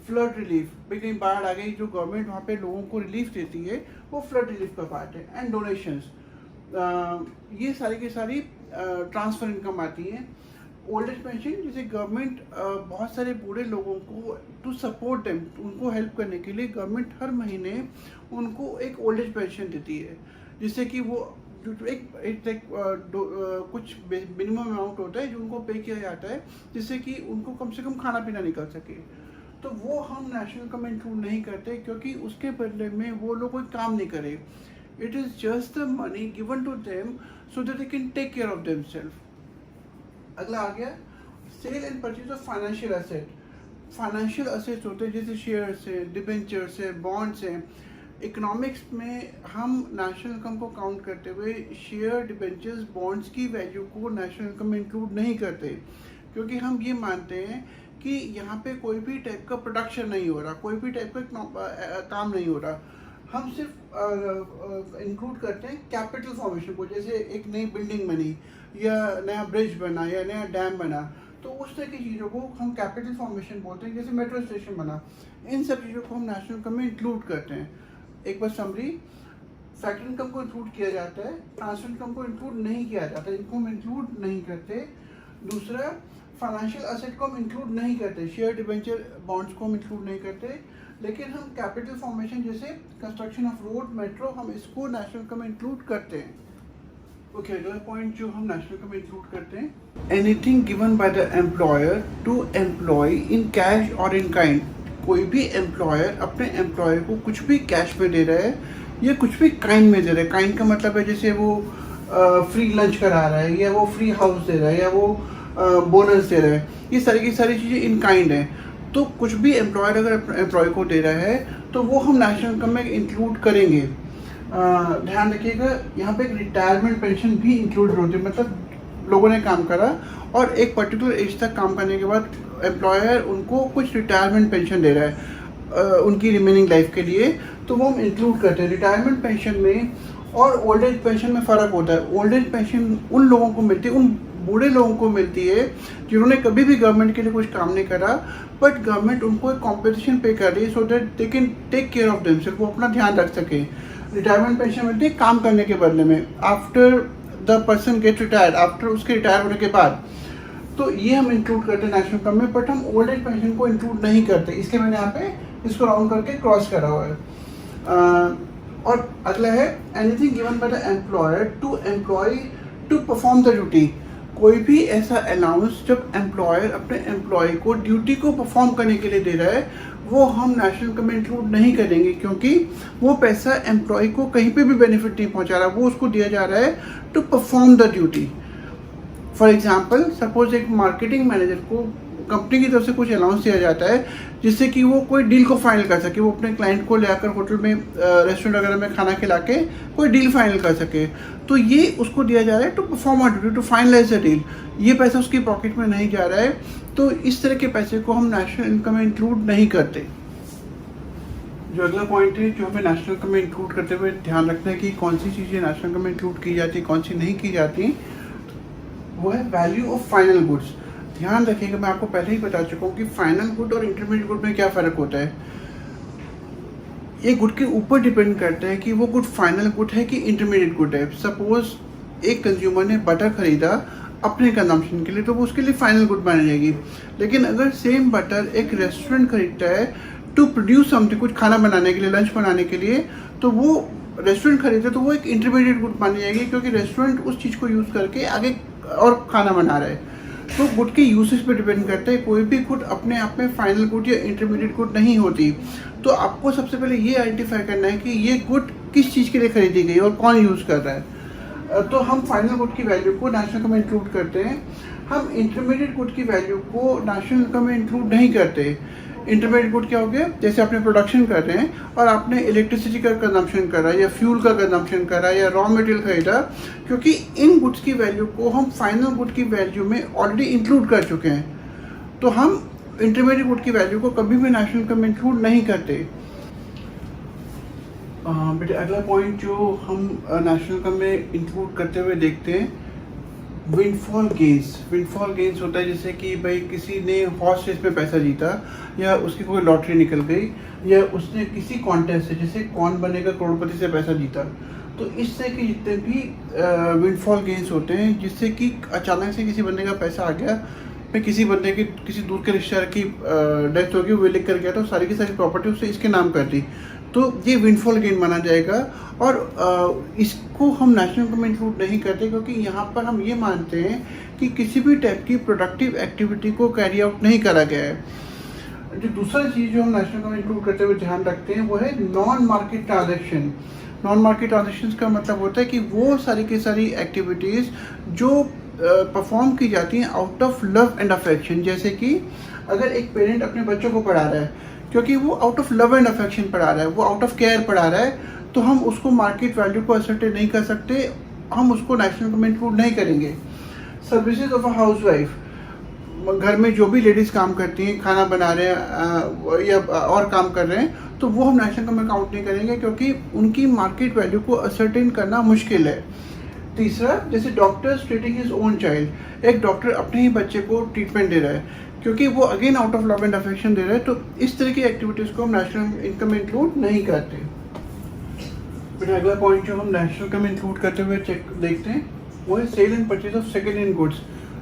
flood relief, भाई कहीं बाढ़ आ गई जो गवर्नमेंट वहाँ पे लोगों को रिलीफ देती है वो फ्लड रिलीफ का पार्ट है। एंड डोनेशंस, ये सारी की सारी ट्रांसफ़र इनकम आती है। ओल्ड एज पेंशन, जैसे गवर्नमेंट बहुत सारे बूढ़े लोगों को टू सपोर्ट देम, उनको हेल्प करने के लिए गवर्नमेंट हर महीने उनको एक ओल्ड एज पेंशन देती है, जिससे कि वो जो एक कुछ मिनिमम अमाउंट होता है जो उनको पे किया जाता है जिससे कि उनको कम से कम खाना पीना निकल सके। तो वो हम नेशनल इनकम में इंक्लूड नहीं करते क्योंकि उसके बदले में वो लोग कोई काम नहीं करे। It is just the money given to them so that they can take care of themselves. अगला आ गया sale and purchase of financial asset. Financial assets होते हैं जैसे शेयर्स है, डिबेंचर्स है, बॉन्ड्स हैं। इकोनॉमिक्स में हम नेशनल इनकम को काउंट करते हुए शेयर, डिबेंचर्स, बॉन्ड्स की वैल्यू को नेशनल इनकम में इंक्लूड नहीं करते क्योंकि हम ये मानते हैं कि यहाँ पे कोई भी टाइप का प्रोडक्शन नहीं हो रहा, कोई भी टाइप का काम नहीं हो रहा। हम सिर्फ इंक्लूड करते हैं कैपिटल फॉर्मेशन को, जैसे एक नई बिल्डिंग बनी या नया ब्रिज बना या नया डैम बना, तो उस तरह की चीज़ों को हम कैपिटल फॉर्मेशन बोलते हैं। जैसे मेट्रो स्टेशन बना, इन सब चीज़ों को हम नेशनल इनकम में इंक्लूड करते हैं। एक बार समरी, फैक्टर इनकम को इंक्लूड किया जाता है, ट्रांसफर इनकम को इंक्लूड नहीं किया जाता, इनको हम इंक्लूड नहीं करते। दूसरा, फाइनेंशियल एसेट को हम इंक्लूड नहीं करते, शेयर, डिबेंचर, बॉन्ड्स को हम इंक्लूड नहीं करते, लेकिन हम कैपिटल फॉर्मेशन जैसे कंस्ट्रक्शन ऑफ रोड, मेट्रो, हम इसको नेशनल इनकम में इंक्लूड करते हैं। ओके, अगला पॉइंट जो हम नेशनल इनकम में इंक्लूड करते हैं, anything given by the employer to employ in cash और इन काइंड। कोई भी एम्प्लॉयर अपने एम्प्लॉय को कुछ भी कैश में दे रहा है या कुछ भी काइंड में दे रहा है। काइंड का मतलब है जैसे वो फ्री लंच करा रहा है या वो फ्री हाउस दे रहा है या वो बोनस दे रहा है, ये सारी की सारी चीज़ें इन काइंड है। तो कुछ भी एम्प्लॉयर अगर एम्प्लॉय को दे रहा है तो वो हम नेशनल इनकम में इंक्लूड करेंगे। ध्यान रखिएगा, यहाँ पे एक रिटायरमेंट पेंशन भी इंक्लूड होती है, मतलब लोगों ने काम करा और एक पर्टिकुलर एज तक काम करने के बाद एम्प्लॉयर उनको कुछ रिटायरमेंट पेंशन दे रहा है उनकी रिमेनिंग लाइफ के लिए, तो वो हम इंक्लूड करते हैं। रिटायरमेंट पेंशन में और ओल्ड एज पेंशन में फ़र्क होता है। ओल्ड एज पेंशन उन लोगों को मिलती है, उन बूढ़े लोगों को मिलती है जिन्होंने कभी भी गवर्नमेंट के लिए कुछ काम नहीं करा, बट गवर्नमेंट उनको एक कॉम्पनसेशन पे कर रही है so that they can take care of themselves, वो अपना ध्यान रख सकें। रिटायरमेंट पेंशन मिलती है काम करने के बदले में, after the person get retired, after उसके रिटायर होने के बाद। तो ये हम इंक्लूड करते हैं नेशनल इनकम में, बट हम ओल्ड एज पेंशन को इंक्लूड नहीं करते, इसलिए मैंने यहाँ पे इसको राउंड करके क्रॉस करा हुआ है। और अगला है anything given by the employer to employ to perform the duty. कोई भी ऐसा अलाउंस जब एम्प्लॉयर अपने एम्प्लॉय को ड्यूटी को परफॉर्म करने के लिए दे रहा है वो हम नेशनल इनकम में इंक्लूड नहीं करेंगे क्योंकि वो पैसा एम्प्लॉय को कहीं पे भी बेनिफिट नहीं पहुंचा रहा, वो उसको दिया जा रहा है to perform the duty. For example, suppose एक मार्केटिंग मैनेजर को कंपनी की तरफ से कुछ अलाउंस दिया जाता है जिससे कि वो कोई डील को फाइनल कर सके, वो अपने क्लाइंट को ले आकर होटल में, रेस्टोरेंट वगैरह में खाना खिला के कोई डील फाइनल कर सके, तो ये उसको दिया जा रहा है to perform a duty, to finalize the deal. ये पैसा उसकी पॉकेट में नहीं जा रहा है, तो इस तरह के पैसे को हम नेशनल इनकम में इंक्लूड नहीं करते। जो अगला पॉइंट है जो हमें नेशनल इनकम में इंक्लूड करते हुए ध्यान रखना है कि कौन सी चीज़ें नेशनल इनकम में इंक्लूड की जाती है, कौन सी नहीं की जाती, वो है वैल्यू ऑफ फाइनल गुड्स। ध्यान रखिएगा, मैं आपको पहले ही बता चुका हूँ कि फाइनल गुड और इंटरमीडिएट गुड में क्या फ़र्क होता है। ये गुड के ऊपर डिपेंड करता है कि वो गुड फाइनल गुड है कि इंटरमीडिएट गुड है। सपोज एक कंज्यूमर ने बटर खरीदा अपने कंजम्पशन के लिए तो वो उसके लिए फाइनल गुड मानी जाएगी, लेकिन अगर सेम बटर एक रेस्टोरेंट खरीदता है टू प्रोड्यूस समथिंग, कुछ खाना बनाने के लिए, लंच बनाने के लिए, तो वो रेस्टोरेंट खरीदे तो वो एक इंटरमीडिएट गुड मानी जाएगी, क्योंकि रेस्टोरेंट उस चीज़ को यूज़ करके आगे और खाना बना रहा है। तो गुड के यूसेज पे डिपेंड करता है, कोई भी गुड अपने आप में फाइनल गुड या इंटरमीडिएट गुड नहीं होती। तो आपको सबसे पहले ये आइडेंटिफाई करना है कि ये गुड किस चीज़ के लिए खरीदी गई और कौन यूज़ कर रहा है। तो हम फाइनल गुड की वैल्यू को नेशनल इनकम में इंक्लूड करते हैं। हम इंटरमीडिएट गुड की वैल्यू को नेशनल इनकम में इंक्लूड नहीं करते। इंटरमीडिएट गुड क्या हो गया, जैसे आपने प्रोडक्शन कर रहे हैं और आपने इलेक्ट्रिसिटी का कंजम्पशन करा या फ्यूल का कंजम्पशन करा या रॉ मटेरियल खरीदा, क्योंकि इन गुड्स की वैल्यू को हम फाइनल गुड की वैल्यू में ऑलरेडी इंक्लूड कर चुके हैं, तो हम इंटरमीडिएट गुड की वैल्यू को कभी भी नेशनल इनकम में इंक्लूड नहीं करते। बेटे अगला पॉइंट जो हम नेशनल इनकम में इंक्लूड करते हुए देखते हैं, विंडफॉल गेन्स। विंडफॉल गेन्स होता है जैसे कि भाई किसी ने हॉर्स रेस में पैसा जीता, या उसकी कोई लॉटरी निकल गई, या उसने किसी कॉन्टेस्ट से जैसे कौन बनेगा करोड़पति से पैसा जीता। तो इस तरह के जितने भी विंडफॉल गेन्स होते हैं, जिससे कि अचानक से किसी बंदे का पैसा आ गया, फिर किसी बंदे की किसी दूर के रिश्तेदार की डेथ हो गई, वो लिख कर गया तो सारी की सारी प्रॉपर्टी उससे इसके नाम कर दी, तो ये विंडफॉल गेन माना जाएगा। और इसको हम नेशनल इनकम में इंक्लूड नहीं करते, क्योंकि यहाँ पर हम ये मानते हैं कि किसी भी टाइप की प्रोडक्टिव एक्टिविटी को कैरी आउट नहीं करा गया है। जो दूसरा चीज़ जो हम नेशनल इनकम में इंक्लूड करते हुए ध्यान रखते हैं वो है non market transaction. Non market transaction का मतलब होता है कि वो सारी की सारी एक्टिविटीज़ जो परफॉर्म की जाती हैं out of love and affection. जैसे कि अगर एक पेरेंट अपने बच्चों को पढ़ा रहा है, क्योंकि वो out of love and affection पढ़ा रहा है, वो आउट ऑफ केयर पढ़ा रहा है, तो हम उसको मार्केट वैल्यू को असर्टेन नहीं कर सकते, हम उसको नेशनल इनकम में इंक्लूड नहीं करेंगे। Services of a house wife, घर में जो भी लेडीज़ काम करती हैं, खाना बना रहे हैं या और काम कर रहे हैं, तो वो हम नेशनल इनकम में काउंट नहीं करेंगे, क्योंकि उनकी मार्केट वैल्यू को असर्टेन करना मुश्किल है। तीसरा, जैसे doctors treating his own child, एक डॉक्टर अपने ही बच्चे को ट्रीटमेंट दे रहा है, क्योंकि वो again out of love and affection दे रहा है, तो इस तरह की एक्टिविटीज़ को हम नेशनल इनकम में इंक्लूड नहीं करते। फिर अगला पॉइंट जो हम नेशनल इनकम में इंक्लूड करते हुए देखते हैं वो है sale and purchase of second hand goods.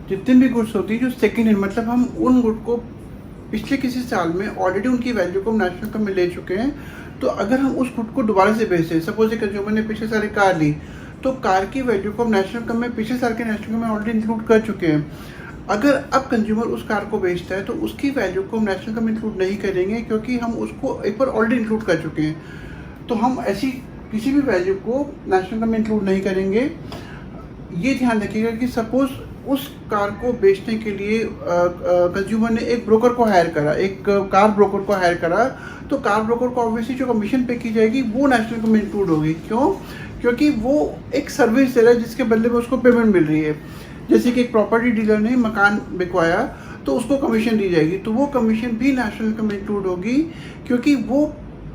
जितनी भी गुड्स होती है जो सेकेंड हैंड, मतलब हम उन गुड को पिछले किसी साल में ऑलरेडी उनकी वैल्यू को हम नेशनल इनकम में ले चुके हैं, तो अगर हम उस गुड को दोबारा से बेचते, सपोज एक कंज्यूमर ने पिछले साल कार ली, तो कार की वैल्यू को हम नेशनल इनकम में पिछले साल के नेशनल इनकम में ऑलरेडी इंक्लूड कर चुके हैं। अगर अब कंज्यूमर उस कार को बेचता है तो उसकी वैल्यू को हम नेशनल इनकम में इंक्लूड नहीं करेंगे, क्योंकि हम उसको एक बार ऑलरेडी इंक्लूड कर चुके हैं। तो हम ऐसी किसी भी वैल्यू को नेशनल इनकम में इंक्लूड नहीं करेंगे। ये ध्यान रखिएगा कि सपोज उस कार को बेचने के लिए कंज्यूमर ने एक ब्रोकर को हायर करा, एक कार ब्रोकर को हायर करा, तो कार ब्रोकर को ऑब्वियसली जो कमीशन पे की जाएगी वो नेशनल इनकम में इंक्लूड होगी। क्यों? क्योंकि वो एक सर्विस दे रहा है जिसके बदले में उसको पेमेंट मिल रही है। जैसे कि एक प्रॉपर्टी डीलर ने मकान बिकवाया तो उसको कमीशन दी जाएगी, तो वो कमीशन भी नेशनल इनकम में इंक्लूड होगी, क्योंकि वो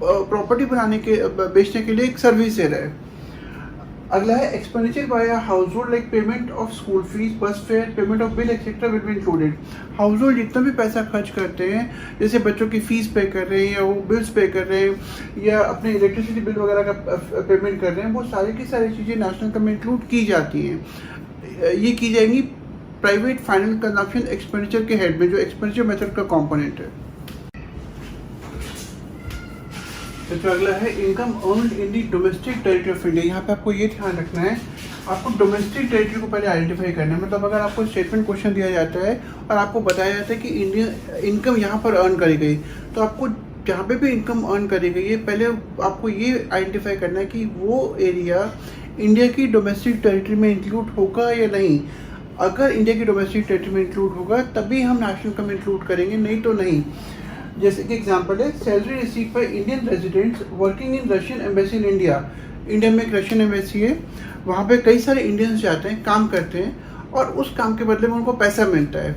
प्रॉपर्टी बनाने के बेचने के लिए एक सर्विस दे रहा है। अगला है expenditure bye a house hold, like payment of school fees, बस fair, payment of bill etcetera will be included. House hold जितना भी पैसा खर्च करते हैं, जैसे बच्चों की फीस पे कर रहे हैं या वो बिल्स पे कर रहे हैं या अपने इलेक्ट्रिसिटी बिल वगैरह का पेमेंट कर रहे हैं, वो सारी की सारी चीज़ें नेशनल इनकम में इंक्लूड की जाती हैं। ये की जाएंगी प्राइवेट फाइनल कंजम्पशन एक्सपेंडिचर के हेड में, जो एक्सपेंडिचर मेथड का कॉम्पोनेंट है। तो अगला है income earned in the domestic territory of India. यहाँ पे आपको ये ध्यान रखना है, आपको डोमेस्टिक टेरिटरी को पहले आइडेंटिफाई करना है। मतलब अगर आपको स्टेटमेंट क्वेश्चन दिया जाता है और आपको बताया जाता है कि इंडियन इनकम यहाँ पर अर्न करी गई, तो आपको जहाँ पे भी इनकम अर्न करी गई है, पहले आपको ये आइडेंटिफाई करना है कि वो एरिया इंडिया की डोमेस्टिक टेरिटरी में इंक्लूड होगा या नहीं। अगर इंडिया की डोमेस्टिक टेरिटरी में इंक्लूड होगा तभी हम नेशनल इनकम इंक्लूड करेंगे, नहीं तो नहीं। जैसे कि एग्जांपल है, salary receive by Indian residents working in Russian embassy in India. India में एक रशियन एम्बेसी है, वहाँ पे कई सारे इंडियंस जाते हैं, काम करते हैं और उस काम के बदले में उनको पैसा मिलता है।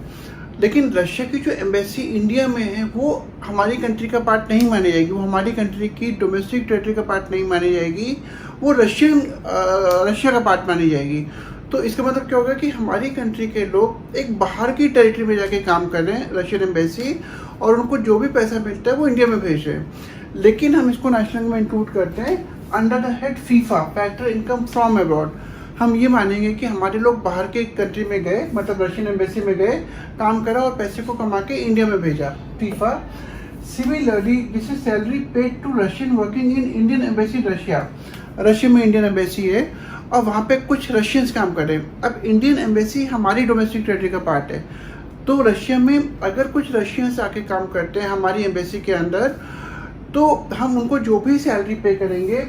लेकिन रशिया की जो एम्बेसी इंडिया में है वो हमारी कंट्री का पार्ट नहीं मानी जाएगी, वो हमारी कंट्री की डोमेस्टिक टेरिटरी का पार्ट नहीं मानी जाएगी, वो रशिया का पार्ट मानी जाएगी। तो इसका मतलब क्या होगा कि हमारी कंट्री के लोग एक बाहर की टेरिटरी में जाके काम कर रहे हैं, रशियन एम्बेसी, और उनको जो भी पैसा मिलता है वो इंडिया में भेज रहे हैं। लेकिन हम इसको नेशनल में इंक्लूड करते हैं under the head FIFA, factor income from abroad. हम ये मानेंगे कि हमारे लोग बाहर के कंट्री में गए, मतलब रशियन एम्बेसी में गए, काम करा और पैसे को कमा के इंडिया में भेजा, फीफा। Similarly this is salary paid to Russian working in Indian embassy Russia. Russia में इंडियन एम्बेसी है और वहाँ पे कुछ रशियंस काम कर रहे हैं। अब इंडियन एम्बेसी हमारी डोमेस्टिक टेरिटरी का पार्ट है, तो रशिया में अगर कुछ रशियंस आके काम करते हैं हमारी एम्बेसी के अंदर, तो हम उनको जो भी सैलरी पे करेंगे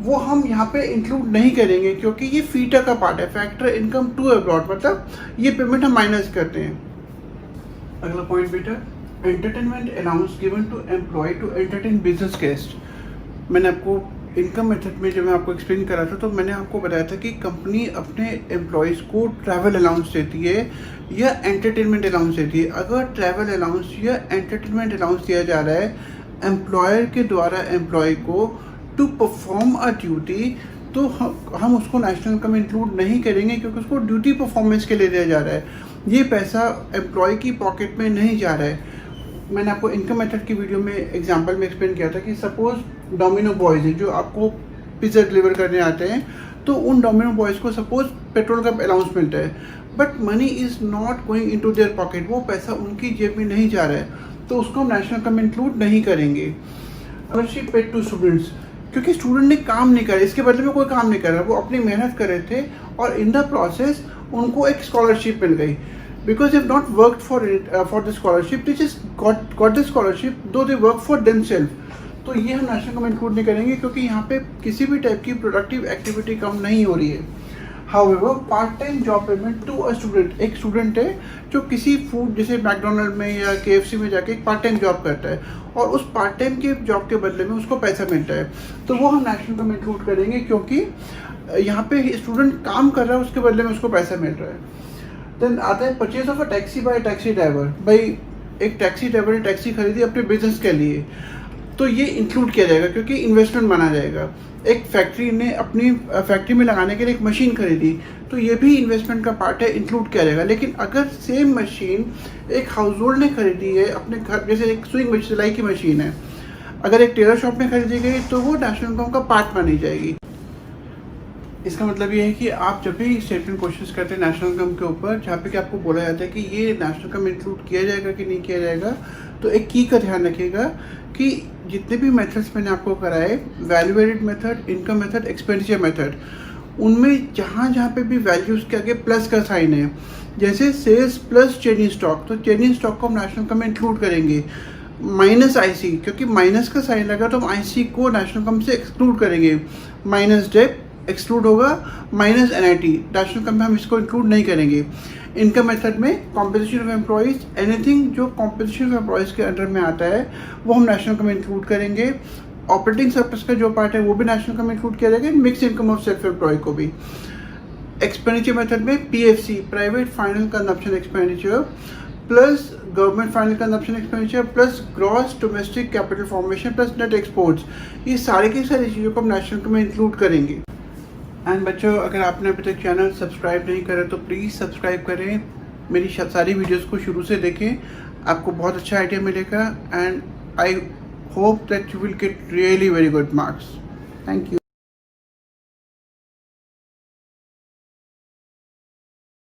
वो हम यहाँ पे इंक्लूड नहीं करेंगे, क्योंकि ये फीटा का पार्ट है, फैक्टर इनकम टू अब्रॉड, मतलब ये पेमेंट हम माइनस करते हैं। अगला पॉइंट बेटा, entertainment allowance given to employ to entertain business guest. मैंने आपको इनकम मेथड में जब मैं आपको एक्सप्लेन करा था तो मैंने आपको बताया था कि कंपनी अपने एम्प्लॉयज़ को ट्रैवल अलाउंस देती है या एंटरटेनमेंट अलाउंस देती है। अगर ट्रैवल अलाउंस या एंटरटेनमेंट अलाउंस दिया जा रहा है एम्प्लॉयर के द्वारा एम्प्लॉय को टू परफॉर्म अ ड्यूटी, तो हम उसको नेशनल इनकम इंक्लूड नहीं करेंगे, क्योंकि उसको ड्यूटी परफॉर्मेंस के लिए दिया जा रहा है, ये पैसा एम्प्लॉय की पॉकेट में नहीं जा रहा है। मैंने आपको इनकम मेथड की वीडियो में एग्जांपल में एक्सप्लेन किया था कि सपोज डोमिनो बॉयज़ हैं जो आपको पिज़्ज़ा डिलीवर करने आते हैं, तो उन डोमिनो बॉयज़ को सपोज पेट्रोल का अलाउंस मिलता है, but money is not going into their pocket, वो पैसा उनकी जेब में नहीं जा रहा है, तो उसको हम नेशनल इनकम इंक्लूड नहीं करेंगे। स्कॉलरशिप पेड टू स्टूडेंट्स, क्योंकि स्टूडेंट ने काम नहीं करा, इसके बदले में कोई काम नहीं कर रहा, वो अपनी मेहनत कर रहे थे और इन द प्रोसेस उनको एक स्कॉलरशिप मिल गई, because they've not worked for it for the scholarship, they just got the scholarship though they work for themselves। तो ये हम नेशनल इनकम इंक्लूड नहीं करेंगे, क्योंकि यहाँ पे किसी भी टाइप की प्रोडक्टिव एक्टिविटी कम नहीं हो रही है। However part time job payment to a student, एक स्टूडेंट है जो किसी फूड जैसे मैकडोनल्ड में या KFC में जाके एक पार्ट टाइम जॉब करता है और उस पार्ट टाइम के जॉब के बदले में उसको पैसा मिलता है, तो वो हम नेशनल इनकम इंक्लूड करेंगे, क्योंकि यहाँ पे स्टूडेंट काम कर रहा है उसके बदले में उसको पैसा मिल रहा है। देन आता है purchase of a taxi bye taxi driver, भाई एक टैक्सी ड्राइवर ने टैक्सी खरीदी अपने बिजनेस के लिए, तो ये इंक्लूड किया जाएगा क्योंकि इन्वेस्टमेंट माना जाएगा। एक फैक्ट्री ने अपनी फैक्ट्री में लगाने के लिए एक मशीन खरीदी, तो ये भी इन्वेस्टमेंट का पार्ट है, इंक्लूड किया जाएगा। लेकिन अगर सेम मशीन एक हाउस होल्ड ने खरीदी है अपने घर, जैसे एक सुइंग मशीन सिलाई की मशीन है, अगर एक टेलर शॉप में खरीदी गई तो वो नेशनल इनकम का पार्ट मानी जाएगी। इसका मतलब ये है कि आप जब भी स्टेटमेंट क्वेश्चंस करते हैं नेशनल इनकम के ऊपर, जहाँ पे कि आपको बोला जाता है कि ये नेशनल इनकम इंक्लूड किया जाएगा कि नहीं किया जाएगा, तो एक की का ध्यान रखिएगा कि जितने भी मेथड्स मैंने आपको कराए, value added method, income method, expenditure method, उनमें जहाँ जहाँ पे भी वैल्यूज़ के आगे प्लस का साइन है, जैसे सेल्स प्लस चेंजिंग स्टॉक, तो चेंजिंग स्टॉक को हम नेशनल इनकम में इंक्लूड करेंगे। माइनस IC, क्योंकि माइनस का साइन लगा तो हम IC को नेशनल इनकम से एक्सक्लूड करेंगे। माइनस डेट एक्सक्लूड होगा, माइनस NIT, नेशनल इनकम में हम इसको इंक्लूड नहीं करेंगे। इनकम मेथड में कॉम्पोजिशन ऑफ एम्प्लॉइज, एनीथिंग जो कॉम्पोजिशन ऑफ एम्प्लॉइज के अंडर में आता है वो हम नेशनल इनकम में इंक्लूड करेंगे। ऑपरेटिंग सरप्लस का जो पार्ट है वो भी नेशनल इनकम में इंक्लूड किया जाएगा, mix income of self employ को भी। एक्सपेंडिचर मेथड में PFC, private final consumption expenditure, plus government final consumption expenditure, plus gross domestic capital formation, plus net exports, ये सारे की सारी चीज़ों को हम नेशनल इनकम में इंक्लूड करेंगे। एंड बच्चों, अगर आपने अभी तक चैनल सब्सक्राइब नहीं करा तो प्लीज़ सब्सक्राइब करें, मेरी सारी वीडियोस को शुरू से देखें, आपको बहुत अच्छा आइडिया मिलेगा। And I hope that you will get really very good marks. Thank you.